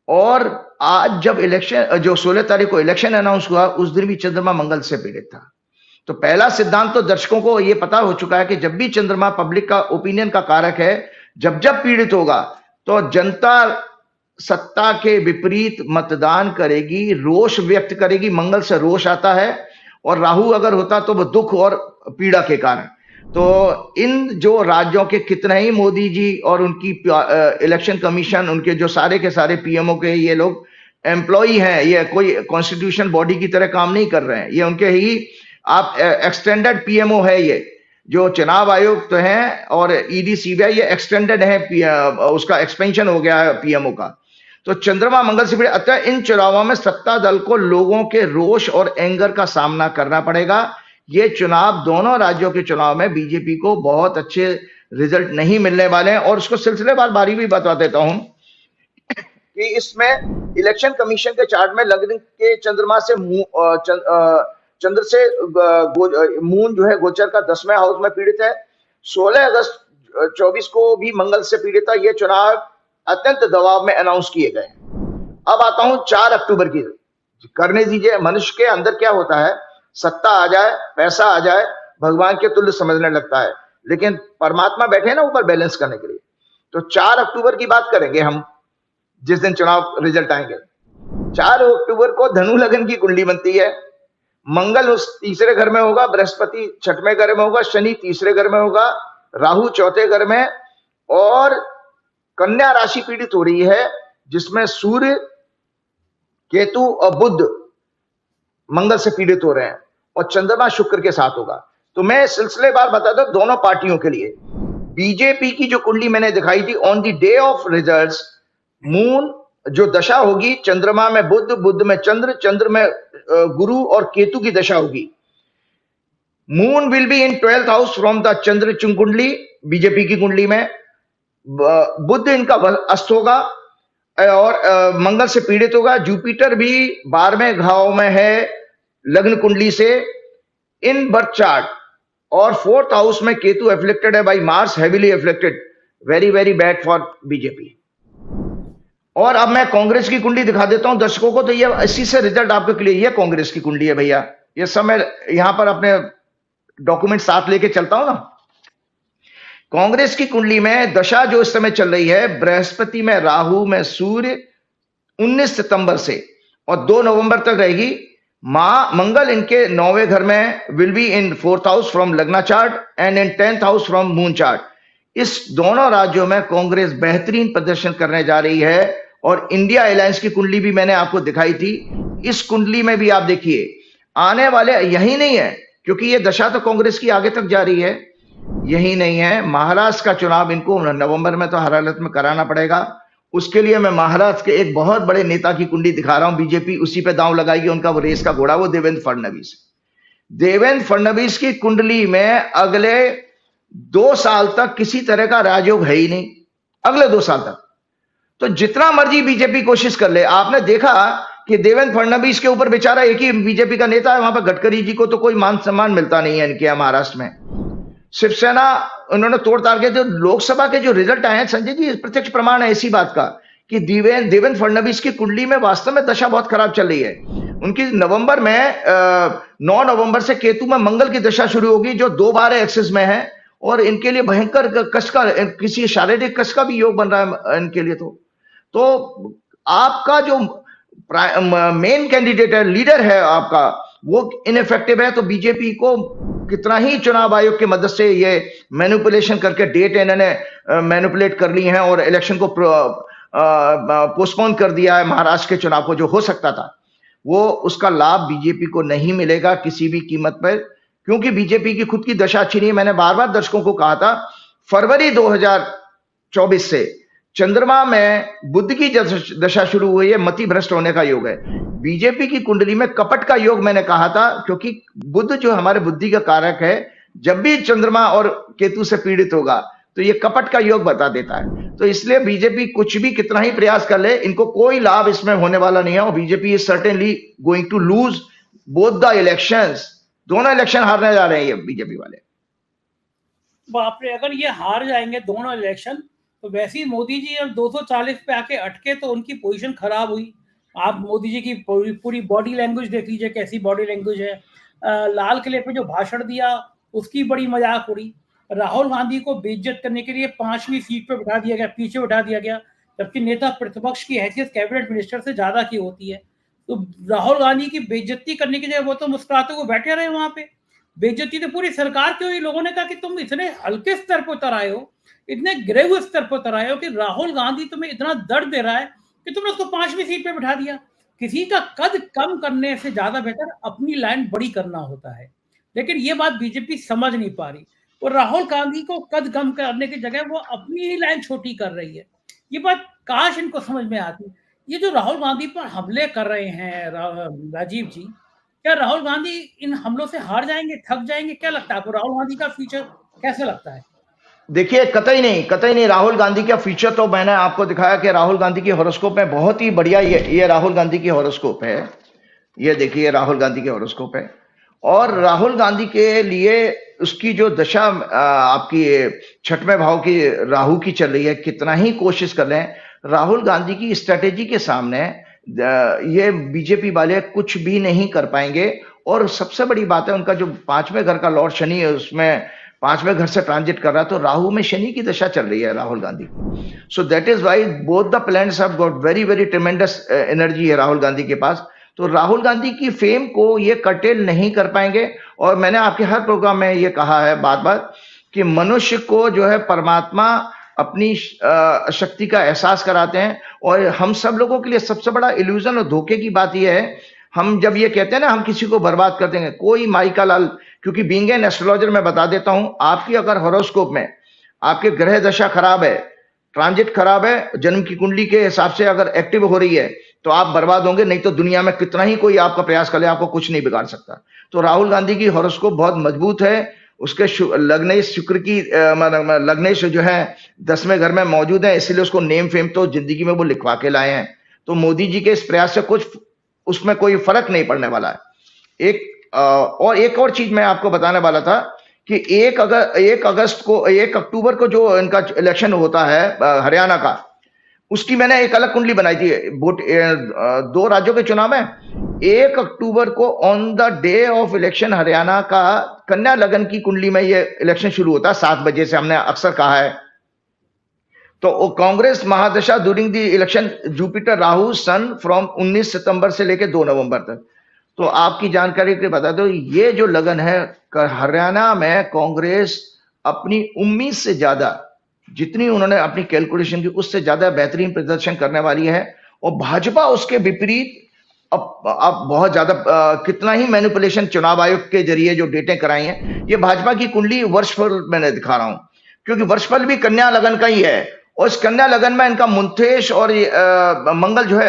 और आज जब इलेक्शन, जो 16 तारीख को इलेक्शन अनाउंस हुआ, उस दिन भी चंद्रमा मंगल से पीड़ित था। तो पहला सिद्धांत तो दर्शकों को यह पता हो चुका है कि जब भी चंद्रमा पब्लिक का ओपिनियन का कारक है, जब पीड़ित होगा तो जनता सत्ता के विपरीत मतदान करेगी, रोष व्यक्त करेगी। मंगल से रोष आता है, और राहु अगर होता तो वो दुख और पीड़ा के कारण। तो इन जो राज्यों के कितने ही मोदी जी और उनकी इलेक्शन कमीशन, उनके जो सारे के सारे पीएमओ के ये लोग एम्प्लॉई हैं, ये कोई कॉन्स्टिट्यूशन बॉडी की तरह काम नहीं कर रहे हैं, ये उनके ही आप एक्सटेंडेड पीएमओ है। ये जो चुनाव आयुक्त तो हैं और ईडी सीबीआई, ये एक्सटेंडेड है, उसका एक्सपेंशन हो गया है पीएमओ का। तो चंद्रमा मंगल से, अतः इन चुनावों में सत्ता दल को लोगों के रोष और एंगर का सामना करना पड़ेगा। ये चुनाव, दोनों राज्यों के चुनाव में बीजेपी को बहुत अच्छे रिजल्ट नहीं मिलने वाले हैं। और उसको सिलसिलेवार बारी भी बता देता हूं कि इसमें इलेक्शन कमीशन के चार्ट में लग्न के चंद्रमा से चंद्र से मून जो है गोचर का 10वें हाउस में पीड़ित है। 16 अगस्त 2024 को भी मंगल से पीड़ित था। ये चुनाव अत्यंत दबाव में अनाउंस किए गए। अब आता हूं 4 अक्टूबर की, करने दीजिए। मनुष्य के अंदर क्या होता है, सत्ता आ जाए, पैसा आ जाए, भगवान के तुल्य समझने लगता है, लेकिन परमात्मा बैठे ना ऊपर बैलेंस करने के लिए। तो 4 अक्टूबर की बात करेंगे हम, जिस दिन चुनाव रिजल्ट आएंगे। 4 अक्टूबर को धनु लगन की कुंडली बनती है। मंगल उस तीसरे घर में होगा, बृहस्पति छठवें घर में होगा, शनि तीसरे घर में होगा, राहु चौथे घर में, और कन्या राशि पीड़ित हो रही है, जिसमें सूर्य, केतु और बुध मंगल से पीड़ित हो रहे हैं, और चंद्रमा शुक्र के साथ होगा। तो मैं सिलसिलेवार बताता हूं दोनों पार्टियों के लिए। बीजेपी की जो कुंडली मैंने दिखाई थी, on the day of results, moon जो दशा होगी, चंद्रमा में बुध, बुध में चंद्र, चंद्र में गुरु और केतु की दशा होगी। Moon will be in 12th house from the चंद्र कुंडली, बीजेपी की कुंडली में। बुध इनका अस्त होगा और मंगल से पीड़ित होगा। जुपिटर भी 12वें घाव में है लग्न कुंडली से इन बर्थ चार्ट, और 4th हाउस में केतु एफ्लिक्टेड है by Mars, heavily afflicted, very very bad for BJP. और अब मैं कांग्रेस की कुंडली दिखा देता हूं दर्शकों को, तो ये इसी से रिजल्ट आपके लिए, ये कांग्रेस की कुंडली है भैया। ये सब मैं यहां पर अपने डॉक्यूमेंट साथ लेके चलता हूं ना। कांग्रेस की कुंडली में दशा जो इस समय चल रही है, बृहस्पति में राहु में सूर्य 19 सितंबर से और 2 नवंबर तक रहेगी। मंगल इनके 9वें घर में will be in 4th house from lagna chart and in 10th house from moon chart. इस दोनों राज्यों में कांग्रेस बेहतरीन प्रदर्शन करने जा रही है। और इंडिया अलायंस की कुंडली भी मैंने आपको दिखाई थी। इस कुंडली में भी आप देखिए आने वाले, यही नहीं है क्योंकि ये दशा तो कांग्रेस की आगे तक जा रही है, यही नहीं है, महाराष्ट्र का चुनाव इनको नवंबर में तो हर हालत में कराना पड़ेगा। उसके लिए मैं महाराष्ट्र के एक बहुत बड़े नेता की कुंडली दिखा रहा हूं। बीजेपी उसी पे दांव लगाएगी, उनका वो रेस का घोड़ा, वो देवेंद्र फडणवीस। देवेंद्र फडणवीस की कुंडली में अगले 2 साल तक किसी तरह का राजयोग है ही नहीं, अगले 2 साल तक। तो जितना मर्जी बीजेपी कोशिश कर ले, आपने देखा कि देवेंद्र फडणवीस के ऊपर बेचारा एक ही बीजेपी का नेता है, वहां पर गडकरी जी को तो कोई मान सम्मान मिलता नहीं है इनके महाराष्ट्र में। शिवसेना उन्होंने तोड़ ताड़ के, जो लोकसभा के जो रिजल्ट आए हैं संजय जी, प्रत्यक्ष प्रमाण है इसी बात का कि देवेंद्र फडणवीस की कुंडली में वास्तव में दशा बहुत खराब चल रही है। उनकी नवंबर में 9 नवंबर से केतु में मंगल की दशा शुरू होगी, जो 2 बार एक्सिस में है, और इनके लिए भयंकर कष्ट का, किसी शारीरिक कष्ट का भी योग बन रहा है इनके लिए। तो आपका जो मेन कैंडिडेट है, लीडर है आपका, वो इनइफेक्टिव है। तो बीजेपी को कितना ही चुनाव आयोग की मदद से ये मैनिपुलेशन करके डेट इन्होंने मैनिपुलेट कर ली है और इलेक्शन को पोस्टपोन कर दिया है, महाराष्ट्र के चुनाव को जो हो सकता था, वो उसका लाभ बीजेपी को नहीं मिलेगा किसी भी कीमत पर, क्योंकि बीजेपी की खुद की दशा अच्छी नहीं है। मैंने बार बार दर्शकों को कहा था, फरवरी 2024 से चंद्रमा में बुध की दशा शुरू हुई है, मति भ्रष्ट होने का योग है। बीजेपी की कुंडली में कपट का योग मैंने कहा था, क्योंकि बुध जो हमारे बुद्धि का कारक है, जब भी चंद्रमा और केतु से पीड़ित होगा तो ये कपट का योग बता देता है। तो इसलिए बीजेपी कुछ भी कितना ही प्रयास कर ले, इनको कोई लाभ इसमें होने वाला नहीं है। और BJP is certainly going to lose both the elections. दोनों इलेक्शन हारने जा रहे हैं ये बीजेपी वाले। बाप रे, अगर ये हार जाएंगे दोनों इलेक्शन, तो वैसे ही मोदी जी अब 240 पे आके अटके तो उनकी पोजीशन खराब हुई। आप मोदी जी की पूरी बॉडी लैंग्वेज देख लीजिए, कैसी बॉडी लैंग्वेज है। लाल किले पे जो भाषण दिया उसकी बड़ी मजाक उड़ी। राहुल गांधी को बेइज्जत करने के लिए 5वीं सीट पे बिठा दिया गया, पीछे बिठा दिया गया, जबकि नेता प्रतिपक्ष की हैसियत कैबिनेट मिनिस्टर से ज्यादा की होती है। तो राहुल गांधी की बेइज्जती करने की जगह वो तो मुस्कुराते हुए बैठे रहे वहां पे। बेइज्जती तो पूरी सरकार की हुई। लोगों ने कहा कि तुम इतने हल्के स्तर पर उतर आए हो, इतने गिरे हुए स्तर पर उतर आए हो कि राहुल गांधी तुम्हें इतना दर्द दे रहा है कि तुमने उसको 5वीं सीट पे बिठा दिया। किसी का कद कम करने से ज्यादा बेहतर अपनी लाइन बड़ी करना होता है, लेकिन ये बात बीजेपी समझ नहीं पा रही। और राहुल गांधी को कद कम करने की जगह वो अपनी ही लाइन छोटी कर रही है। ये बात काश इनको समझ में आती। ये जो राहुल गांधी पर हमले कर रहे हैं राजीव जी, क्या राहुल गांधी इन हमलों से हार जाएंगे, थक जाएंगे? क्या लगता है आपको, राहुल गांधी का फ्यूचर कैसे लगता है? देखिए, कतई नहीं राहुल गांधी का फ्यूचर तो मैंने आपको दिखाया कि राहुल गांधी की हॉरोस्कोप में बहुत ही बढ़िया, ये राहुल गांधी की हॉरोस्कोप है। ये देखिए राहुल गांधी की हॉरोस्कोप है, और राहुल गांधी के लिए उसकी जो दशा आपकी छठवें भाव की राहु की चल रही है, कितना ही कोशिश कर रहे हैं, राहुल गांधी की स्ट्रेटेजी के सामने ये बीजेपी वाले कुछ भी नहीं कर पाएंगे। और सबसे बड़ी बात है, उनका जो 5वें घर का लॉर्ड शनि है, उसमें 5वें घर से ट्रांजिट कर रहा है, तो राहु में शनि की दशा चल रही है Rahul Gandhi. So that is why both the planets have got very very tremendous energy है राहुल गांधी के पास। तो राहुल गांधी की फेम को ये कर्टेल नहीं कर पाएंगे। और मैंने आपके हर प्रोग्राम में ये कहा है बात बात कि मनुष्य को जो है परमात्मा अपनी शक्ति का एहसास कराते हैं। और हम सब लोगों के लिए सबसे बड़ा इल्यूजन और धोखे की बात यह है, हम जब ये कहते हैं ना हम किसी को बर्बाद कर देंगे, कोई माई का लाल, क्योंकि बीइंग एन एस्ट्रोलॉजर मैं बता देता हूं, आपकी अगर हॉरोस्कोप में आपके ग्रह दशा खराब है, ट्रांजिट खराब है, जन्म की कुंडली के हिसाब से अगर एक्टिव हो रही है, तो आप बर्बाद होंगे। नहीं तो दुनिया में कितना ही कोई आपका प्रयास करे, आपको कुछ नहीं बिगाड़ सकता। तो राहुल गांधी की हॉरोस्कोप बहुत मजबूत है। उसके लग्नेश शुक्र की लग्नेश जो है 10वें घर में मौजूद है, इसलिए उसको नेम फेम तो जिंदगी में वो लिखवा के लाए हैं। तो मोदी जी के इस प्रयास से कुछ उसमें कोई फर्क नहीं पड़ने वाला है। एक और चीज मैं आपको बताने वाला था कि 1 अक्टूबर को जो इनका इलेक्शन होता है हरियाणा का, उसकी मैंने एक अलग कुंडली बनाई थी। 2 राज्यों के चुनाव में 1 अक्टूबर को on the day of election Haryana का कन्या लगन की कुंडली में ये इलेक्शन शुरू होता है 7 बजे से, हमने अक्सर कहा है। तो Congress mahadasha during the election Jupiter Rahu sun from 19 सितंबर से लेकर 2 नवंबर तक। तो आपकी जानकारी के लिए बता दो, ये जो लगन है हरियाणा में कांग्रेस अपनी उम्मीद से ज्यादा, जितनी उन्होंने अपनी कैलकुलेशन की उससे ज्यादा बेहतरीन प्रदर्शन करने वाली है। और भाजपा उसके विपरीत अब बहुत ज्यादा कितना ही मैनिपुलेशन चुनाव आयोग के जरिए जो डेटें कराई हैं, ये भाजपा की कुंडली वर्षफल मैंने दिखा रहा हूं, क्योंकि वर्षफल भी कन्या लगन का ही है। और इस कन्या लगन में इनका मुंथेश और मंगल जो है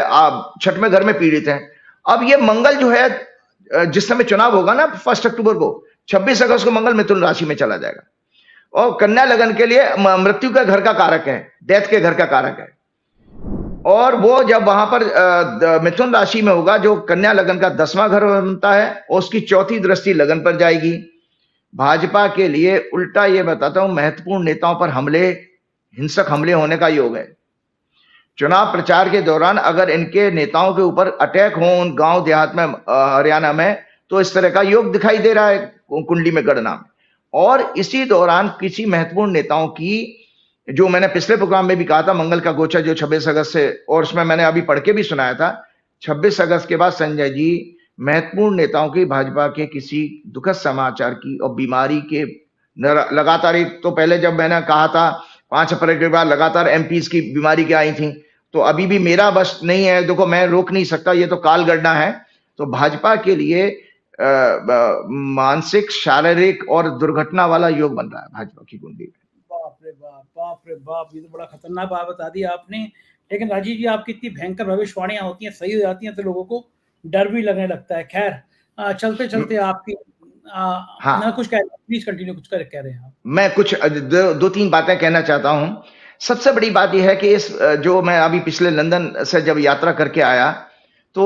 6वें घर में पीड़ित है। अब ये मंगल जो है जिस समय चुनाव होगा ना 1 अक्टूबर को, 26 अगस्त को मंगल मिथुन राशि में चला जाएगा। और कन्या लगन के लिए मृत्यु के घर का कारक है, डेथ के घर का कारक है। और वो जब वहां पर मिथुन राशि में होगा, जो कन्या लगन का 10वां घर बनता है, और उसकी 4थी दृष्टि लगन पर जाएगी। भाजपा के लिए उल्टा ये बताता हूं, महत्वपूर्ण नेताओं पर हमले, हिंसक हमले होने का योग है। चुनाव प्रचार के दौरान अगर इनके नेताओं के ऊपर अटैक हो उन गांव देहात में हरियाणा में, तो इस तरह का योग दिखाई दे रहा है कुंडली में गणना में। और इसी दौरान किसी महत्वपूर्ण नेताओं की, जो मैंने पिछले प्रोग्राम में भी कहा था, मंगल का गोचर जो 26 अगस्त से, और उसमें मैंने अभी पढ़ के भी सुनाया था, 26 अगस्त के बाद संजय जी महत्वपूर्ण नेताओं की, भाजपा के किसी दुखद समाचार की और बीमारी के लगातार, तो पहले जब मैंने कहा था 5 अप्रैल के बाद लगातार एमपीज की बीमारी क्या आई थी, तो अभी भी मेरा बस नहीं है, देखो मैं रोक नहीं सकता, ये तो काल गणना है। तो भाजपा के लिए मानसिक, शारीरिक और दुर्घटना वाला योग बन रहा है भाजपा की कुंडली में। बाप रे बाप, बाप रे बाप, ये तो बड़ा खतरनाक बात बता दी आपने। लेकिन राजीव जी, आपकी इतनी भयंकर भविष्यवाणियां होती हैं, सही हो जाती हैं, तो लोगों को डर भी लगने लगता है। खैर चलते चलते आपकी हाँ, ना कुछ कह, प्लीज कंटिन्यू, कुछ कह रहे हैं आप। मैं कुछ 2-3 बातें कहना चाहता हूं। सबसे बड़ी बात यह है कि इस जो मैं अभी पिछले लंदन से जब यात्रा करके आया, तो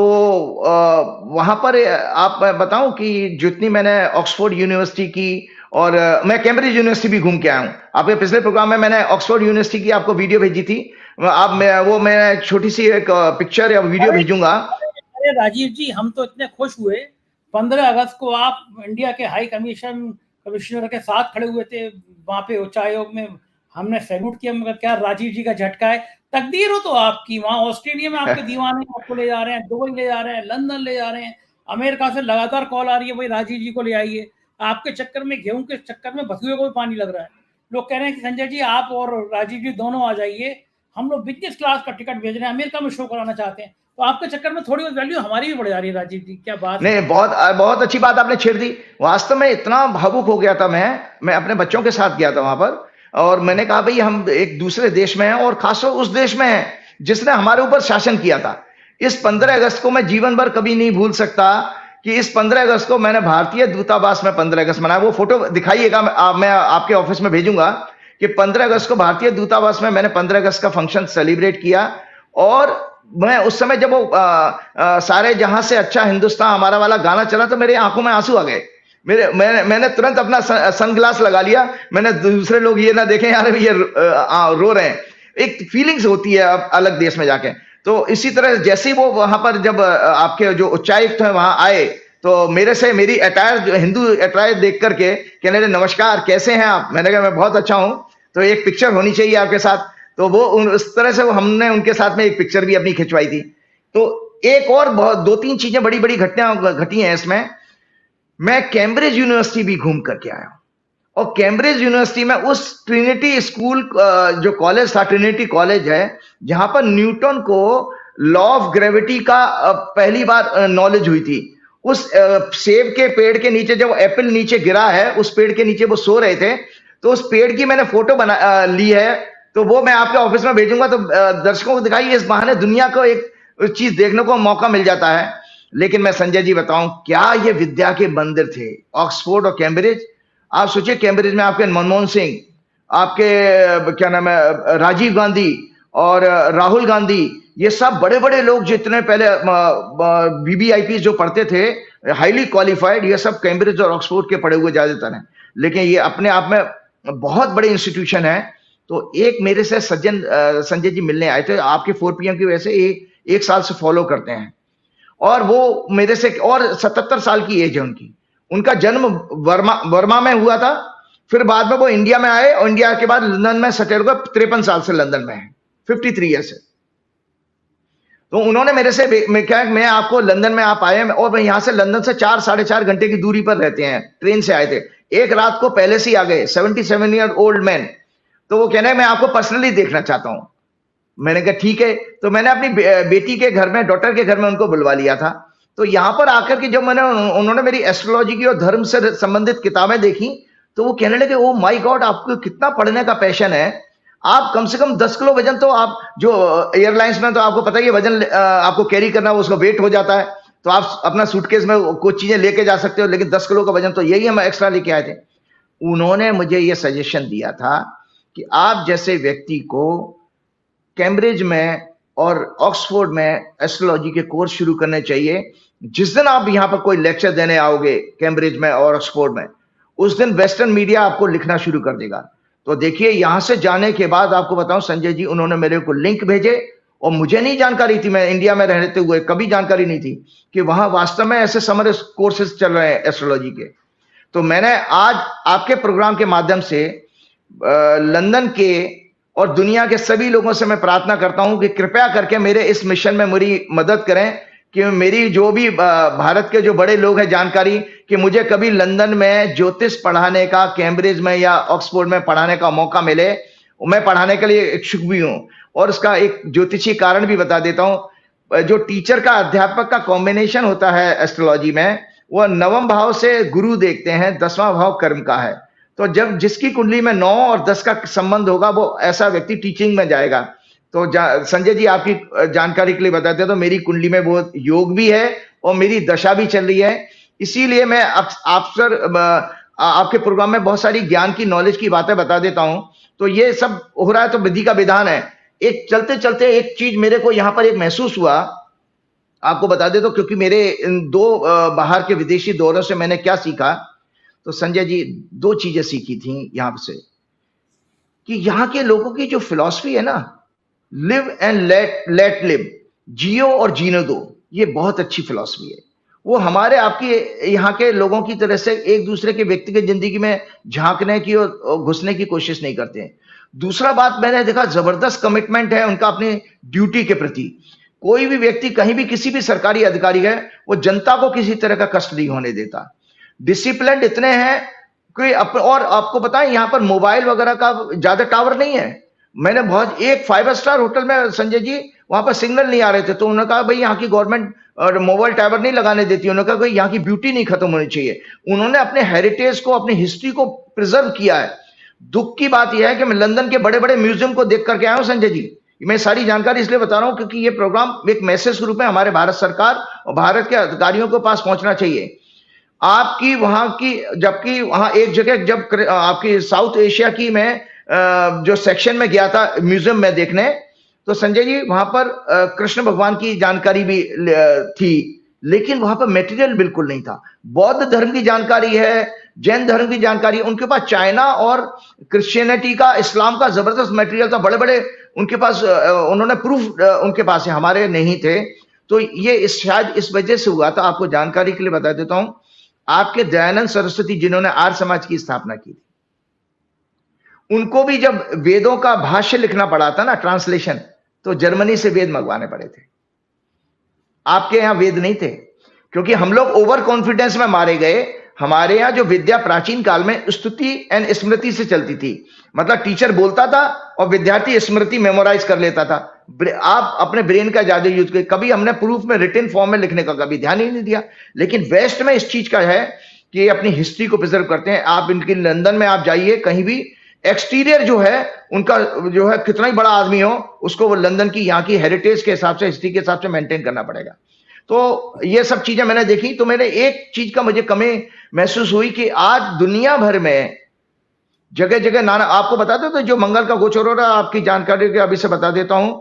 वहां पर आप बताऊं कि जितनी मैंने ऑक्सफोर्ड यूनिवर्सिटी की, और मैं कैम्ब्रिज यूनिवर्सिटी भी घूम के आया हूं। आपके पिछले प्रोग्राम में मैंने ऑक्सफोर्ड यूनिवर्सिटी की आपको वीडियो भेजी थी, आप मैं छोटी सी एक पिक्चर या वीडियो भेजूंगा। अरे राजीव जी, हम तो इतने खुश हुए, 15 अगस्त को आप इंडिया के हाई कमिश्नर के साथ खड़े हुए थे वहां पे उच्च आयोग में, हमने सैल्यूट किया। मगर क्या राजीव जी का झटका है, तकदीर हो तो आपकी। वहां ऑस्ट्रेलिया में आपके दीवाने आपको ले जा रहे हैं, दुबई ले जा रहे हैं, लंदन ले जा रहे हैं, अमेरिका से लगातार कॉल आ रही है, भाई राजीव जी को ले आइए। आपके चक्कर में, गेहूं के चक्कर में बथुए को भी पानी लग रहा है। लोग कह रहे हैं कि संजय जी आप और राजीव जी दोनों आ जाइए, हम लोग बिजनेस क्लास का टिकट भेज रहे हैं, अमेरिका में शो कराना चाहते हैं। तो आपके चक्कर में थोड़ी बहुत वैल्यू हमारी भी बढ़ जा रही है। राजीव जी, क्या बात नहीं, बहुत अच्छी बात आपने छेड़ दी। वास्तव में इतना भावुक हो गया था मैं अपने बच्चों के साथ गया था वहां पर, और मैंने कहा भाई हम एक दूसरे देश में हैं, और खासतौर उस देश में हैं जिसने हमारे ऊपर शासन किया था। इस 15 अगस्त को मैं जीवन भर कभी नहीं भूल सकता कि इस 15 अगस्त को मैंने भारतीय दूतावास में 15 अगस्त मनाया। वो फोटो दिखाइएगा, मैं आपके ऑफिस में भेजूंगा कि 15 अगस्त को भारतीय दूतावास में मैंने 15 अगस्त का फंक्शन सेलिब्रेट किया। और मैं उस समय जब वो सारे जहां से अच्छा हिंदुस्तान हमारा वाला गाना चला, तो मेरे आंखों में आंसू आ गए। मैंने तुरंत अपना सनग्लास लगा लिया। मैंने दूसरे लोग ये ना देखें यार ये रो रहे हैं। एक फीलिंग्स होती है अलग देश में जाके। तो इसी तरह जैसे ही वो वहां पर जब आपके जो उच्चायुक्त है वहां आए, तो मेरे से मेरी अटायर, जो हिंदू अटायर देख करके कहने लगे नमस्कार कैसे हैं आप। मैंने कहा मैं बहुत अच्छा हूं, तो एक पिक्चर होनी चाहिए आपके साथ। तो वो उस तरह से हमने उनके साथ में एक पिक्चर भी अपनी खिंचवाई थी। तो एक और बहुत 2-3 चीजें बड़ी बड़ी घटनाएं घटी हैं इसमें। मैं कैम्ब्रिज यूनिवर्सिटी भी घूम करके आया हूं, और कैम्ब्रिज यूनिवर्सिटी में उस ट्रिनिटी स्कूल, जो कॉलेज था ट्रिनिटी कॉलेज है, जहां पर न्यूटन को लॉ ऑफ ग्रेविटी का पहली बार नॉलेज हुई थी। उस सेब के पेड़ के नीचे जब एप्पल नीचे गिरा है, उस पेड़ के नीचे वो सो रहे थे, तो उस पेड़ की मैंने फोटो बना ली है। तो वो मैं आपके ऑफिस में भेजूंगा, तो दर्शकों को दिखाइए। इस बहाने दुनिया को एक चीज देखने को मौका मिल जाता है। लेकिन मैं संजय जी बताऊं, क्या ये विद्या के मंदिर थे ऑक्सफोर्ड और कैम्ब्रिज। आप सोचिए कैम्ब्रिज में आपके मनमोहन सिंह, आपके क्या नाम है राजीव गांधी और राहुल गांधी, ये सब बड़े बड़े लोग जितने पहले बीबीआईपी जो पढ़ते थे, हाईली क्वालिफाइड, ये सब कैम्ब्रिज और ऑक्सफोर्ड के पढ़े हुए ज्यादातर हैं। लेकिन ये अपने आप में बहुत बड़े इंस्टीट्यूशन है। तो एक मेरे से सज्जन संजय जी मिलने आए थे, आपके 4 PM की वजह से एक साल से फॉलो करते हैं, और वो मेरे से, और 77 साल की एज है उनकी। उनका जन्म वर्मा में हुआ था, फिर बाद में वो इंडिया में आए, और इंडिया के बाद लंदन में सेटल हुए। 53 साल से लंदन में है, 53 ईयर से। तो उन्होंने मेरे से क्या, मैं आपको लंदन में आप आए, और मैं यहां से लंदन से 4-4.5 घंटे की दूरी पर रहते हैं, ट्रेन से आए थे। एक रात को पहले से ही आ गए, 77 ईयर ओल्ड मैन। तो वो कहने मैं आपको पर्सनली देखना चाहता हूं। मैंने कहा ठीक है। तो मैंने अपनी बेटी के घर में, डॉटर के घर में उनको बुलवा लिया था। तो यहां पर आकर के जब उन्होंने मेरी एस्ट्रोलॉजी की और धर्म से संबंधित किताबें देखी, तो वो कहने लगे ओ माय गॉड, आपको कितना पढ़ने का पैशन है। आप कम से कम 10 किलो वजन, तो आप जो एयरलाइंस में तो आपको पता ही है वजन आपको कैरी करना, उसका वेट हो जाता है, तो आप अपना सूटकेस में कुछ चीजें लेके जा सकते हो, लेकिन 10 किलो का वजन तो यही हम एक्स्ट्रा लेके आए थे। उन्होंने मुझे ये सजेशन दिया था कि आप जैसे व्यक्ति को कैम्ब्रिज में और ऑक्सफोर्ड में एस्ट्रोलॉजी के कोर्स शुरू करने चाहिए। जिस दिन आप यहां पर कोई लेक्चर देने आओगे कैम्ब्रिज में और ऑक्सफोर्ड में, उस दिन वेस्टर्न मीडिया आपको लिखना शुरू कर देगा। तो देखिए, यहां से जाने के बाद आपको बताऊं संजय जी, उन्होंने मेरे को लिंक भेजे, और मुझे नहीं जानकारी थी, मैं इंडिया में रहते हुए कभी जानकारी नहीं थी कि वहां वास्तव में ऐसे समर कोर्सेज चल रहे हैं एस्ट्रोलॉजी के। तो मैंने आज आपके प्रोग्राम के माध्यम से लंदन के और दुनिया के सभी लोगों से मैं प्रार्थना करता हूं कि कृपया करके मेरे इस मिशन में मेरी मदद करें, कि मेरी जो भी भारत के जो बड़े लोग हैं जानकारी, कि मुझे कभी लंदन में ज्योतिष पढ़ाने का, कैम्ब्रिज में या ऑक्सफोर्ड में पढ़ाने का मौका मिले। मैं पढ़ाने के लिए इच्छुक भी हूं, और उसका एक ज्योतिषी कारण भी बता देता हूं। जो टीचर का अध्यापक का कॉम्बिनेशन होता है एस्ट्रोलॉजी में, वह 9वें भाव से गुरु देखते हैं, 10वां भाव कर्म का है। तो जब जिसकी कुंडली में 9 और 10 का संबंध होगा, वो ऐसा व्यक्ति टीचिंग में जाएगा। तो संजय जी, आपकी जानकारी के लिए बताते हैं, तो मेरी कुंडली में वो योग भी है और मेरी दशा भी चल रही है। इसीलिए मैं अक्सर आपके प्रोग्राम में बहुत सारी ज्ञान की, नॉलेज की बातें बता देता हूं। तो ये सब हो रहा है, तो विधि का विधान है। एक चलते चलते एक चीज मेरे को यहां पर एक महसूस हुआ, आपको बता दे, तो क्योंकि मेरे इन 2 बाहर के विदेशी दौरों से मैंने क्या सीखा, तो संजय जी 2 चीजें सीखी थी यहां से, कि यहां के लोगों की जो फिलॉसफी है ना, लिव एंड लेट लिव, जियो और जीने दो, ये बहुत अच्छी फिलॉसफी है। वो हमारे आपकी यहाँ के लोगों की तरह से एक दूसरे के व्यक्तिगत जिंदगी में झांकने की और घुसने की कोशिश नहीं करते हैं। दूसरा बात मैंने देखा, जबरदस्त कमिटमेंट है उनका अपनी ड्यूटी के प्रति। कोई भी व्यक्ति कहीं भी किसी भी सरकारी अधिकारी है, वो जनता को किसी तरह का कष्ट नहीं होने देता। डिसिप्लिन इतने हैं कि और आपको बताएं, यहाँ पर मोबाइल वगैरह का ज्यादा टावर नहीं है। मैंने बहुत, एक 5 स्टार होटल में संजय जी, वहां पर सिग्नल नहीं आ रहे थे, तो उन्होंने कहा भाई यहाँ की गवर्नमेंट मोबाइल टावर नहीं लगाने देती। उन्होंने कहा भाई यहाँ की ब्यूटी नहीं खत्म होनी चाहिए। उन्होंने अपने हेरिटेज को, अपनी हिस्ट्री को प्रिजर्व किया है। दुख की बात यह है कि मैं लंदन के बड़े बड़े म्यूजियम को देख करके आया हूं संजय जी। मैं सारी जानकारी इसलिए बता रहा हूं क्योंकि ये प्रोग्राम एक मैसेज रूप में हमारे भारत सरकार और भारत के अधिकारियों के पास पहुंचना चाहिए। आपकी वहां की, जबकि वहां एक जगह जब आपकी साउथ एशिया की मैं जो सेक्शन में गया था म्यूजियम में देखने, तो संजय जी वहां पर कृष्ण भगवान की जानकारी भी थी लेकिन वहां पर मटेरियल बिल्कुल नहीं था। बौद्ध धर्म की जानकारी है, जैन धर्म की जानकारी है, उनके पास चाइना और क्रिश्चियनिटी का, इस्लाम का जबरदस्त मटेरियल था, बड़े बड़े उनके पास, उन्होंने प्रूफ उनके पास है, हमारे नहीं थे। तो ये शायद इस वजह से हुआ था। आपको जानकारी के लिए बता देता हूं, आपके दयानंद सरस्वती जिन्होंने आर्य समाज की स्थापना की, उनको भी जब वेदों का भाष्य लिखना पड़ा था ना, ट्रांसलेशन, तो जर्मनी से वेद मंगवाने पड़े थे। आपके यहां वेद नहीं थे, क्योंकि हम लोग ओवर कॉन्फिडेंस में मारे गए। हमारे यहां जो विद्या प्राचीन काल में स्तुति एंड स्मृति से चलती थी, मतलब टीचर बोलता था और विद्यार्थी स्मृति मेमोराइज कर लेता था। आप अपने ब्रेन का ज्यादा यूज करें। कभी हमने प्रूफ में रिटन फॉर्म में लिखने का कभी ध्यान ही नहीं दिया। लेकिन वेस्ट में इस चीज का है कि अपनी हिस्ट्री को प्रिजर्व करते हैं। आप इनकी लंदन में आप जाइए, कहीं भी एक्सटीरियर जो है उनका, जो है कितना ही बड़ा आदमी हो, उसको वो लंदन की यहाँ की हेरिटेज के हिसाब से, हिस्ट्री के हिसाब से मेंटेन करना पड़ेगा। तो ये सब चीजें मैंने देखी, तो मैंने एक चीज का मुझे कमी महसूस हुई कि आज दुनिया भर में जगह जगह नाना, आपको बता दो तो जो मंगल का गोचर हो रहा है, आपकी जानकारी के अभी से बता देता हूं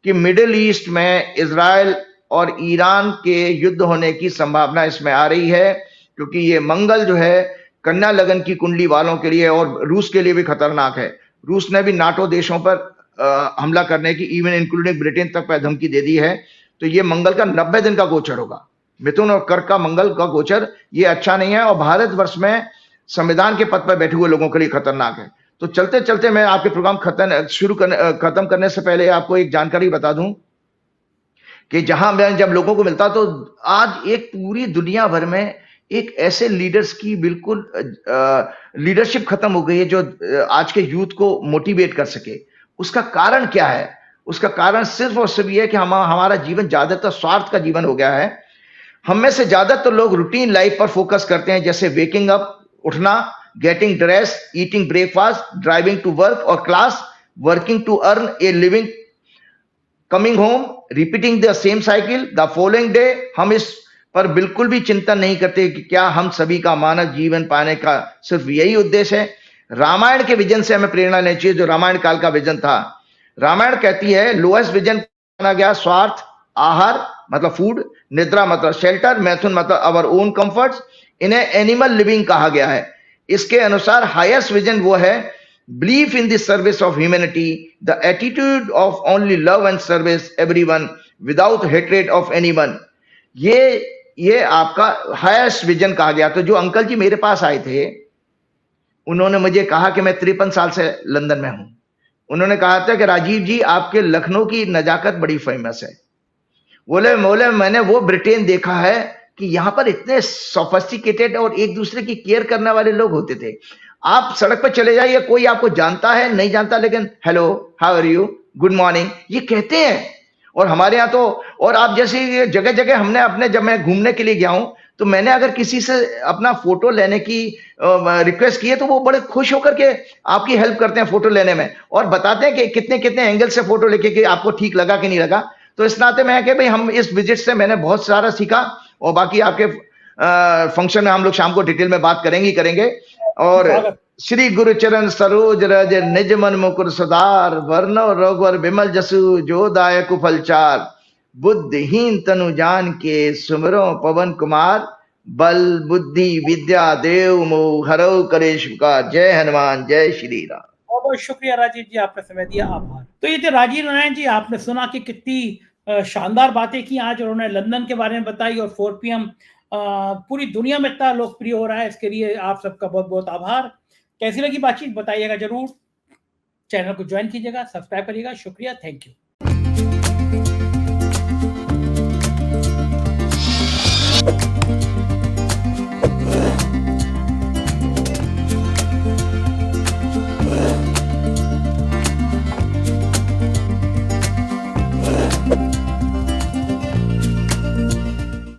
कि मिडिल ईस्ट में इजराइल और ईरान के युद्ध होने की संभावना इसमें आ रही है, क्योंकि ये मंगल जो है कन्या लगन की कुंडली वालों के लिए और रूस के लिए भी खतरनाक है। रूस ने भी नाटो देशों पर हमला करने की, इवन इंक्लूडिंग ब्रिटेन तक पर धमकी दे दी है। तो ये मंगल का 90 दिन का गोचर होगा। मिथुन और कर्क का मंगल का गोचर ये अच्छा नहीं है, और भारतवर्ष में संविधान के पद पर बैठे हुए लोगों के लिए खतरनाक है। तो चलते चलते मैं आपके प्रोग्राम खत्म करने से पहले आपको एक जानकारी बता दूं कि जहां मैं जब लोगों को मिलता, तो आज एक पूरी दुनिया भर में एक ऐसे लीडर्स की बिल्कुल लीडरशिप खत्म हो गई है जो आज के यूथ को मोटिवेट कर सके। उसका कारण क्या है? उसका कारण सिर्फ और सिर्फ ये है कि हमारा जीवन ज्यादातर स्वार्थ का जीवन हो गया है। हम में से ज्यादातर लोग रूटीन लाइफ पर फोकस करते हैं, जैसे वेकिंग अप, उठना, getting dress, eating breakfast, driving to work और class, working to earn a living, coming home, repeating the same cycle the following day. हम इस पर बिल्कुल भी चिंतन नहीं करते कि क्या हम सभी का मानव जीवन पाने का सिर्फ यही उद्देश्य है। रामायण के विजन से हमें प्रेरणा लेनी चाहिए, जो रामायण काल का विजन था। रामायण कहती है लोएस्ट विजन माना गया स्वार्थ, आहार मतलब फूड, निद्रा मतलब शेल्टर, मैथुन मतलब अवर ओन कंफर्ट्स, इन्हें एनिमल लिविंग कहा गया है। इसके अनुसार हाईएस्ट विजन वो है belief in the service of humanity, the attitude of only love and service everyone without hatred of anyone. ये आपका हाईएस्ट विजन कहा गया। तो जो अंकल जी मेरे पास आए थे, उन्होंने मुझे कहा कि मैं 53 साल से लंदन में हूं। उन्होंने कहा था कि राजीव जी आपके लखनऊ की नजाकत बड़ी फेमस है। बोले मैंने वो ब्रिटेन देखा है कि यहां पर इतने सोफिस्टिकेटेड और एक दूसरे की केयर करने वाले लोग होते थे। आप सड़क पर चले जाइए, कोई आपको जानता है नहीं जानता, लेकिन hello, how are you, good morning, ये कहते हैं। और हमारे यहाँ तो, और आप जैसे जगह जगह हमने अपने, जब मैं घूमने के लिए गया हूं, तो मैंने अगर किसी से अपना फोटो लेने की रिक्वेस्ट की है, तो वो बड़े खुश होकर के आपकी हेल्प करते हैं फोटो लेने में, और बताते हैं कि कितने कितने एंगल से फोटो लेके कि आपको ठीक लगा कि नहीं लगा। तो इस नाते मैं कि भाई हम इस विजिट से मैंने बहुत सारा सीखा, और बाकी आपके फंक्शन में हम लोग शाम को डिटेल में बात करेंगे। और श्री गुरुचरण सरोज रज निज मन मुकुर सुधार, वर्णव रघुवर विमल जसु जो दायक फलचार, बुद्धिहीन तनु जान के सुमरो पवन कुमार, बल बुद्धि विद्या देव मोह हरौ कलेश विकार। जय हनुमान, जय श्री राम। बहुत बहुत शुक्रिया राजीव जी, आपने समय दिया, आभार। तो ये थे राजीव नारायण जी। आपने सुना कि कितनी शानदार बातें की आज, उन्होंने लंदन के बारे में बताई, और 4 PM पूरी दुनिया में इतना लोकप्रिय हो रहा है, इसके लिए आप सबका बहुत बहुत आभार। कैसी लगी बातचीत बताइएगा जरूर, चैनल को ज्वाइन कीजिएगा, सब्सक्राइब करिएगा। शुक्रिया, थैंक यू।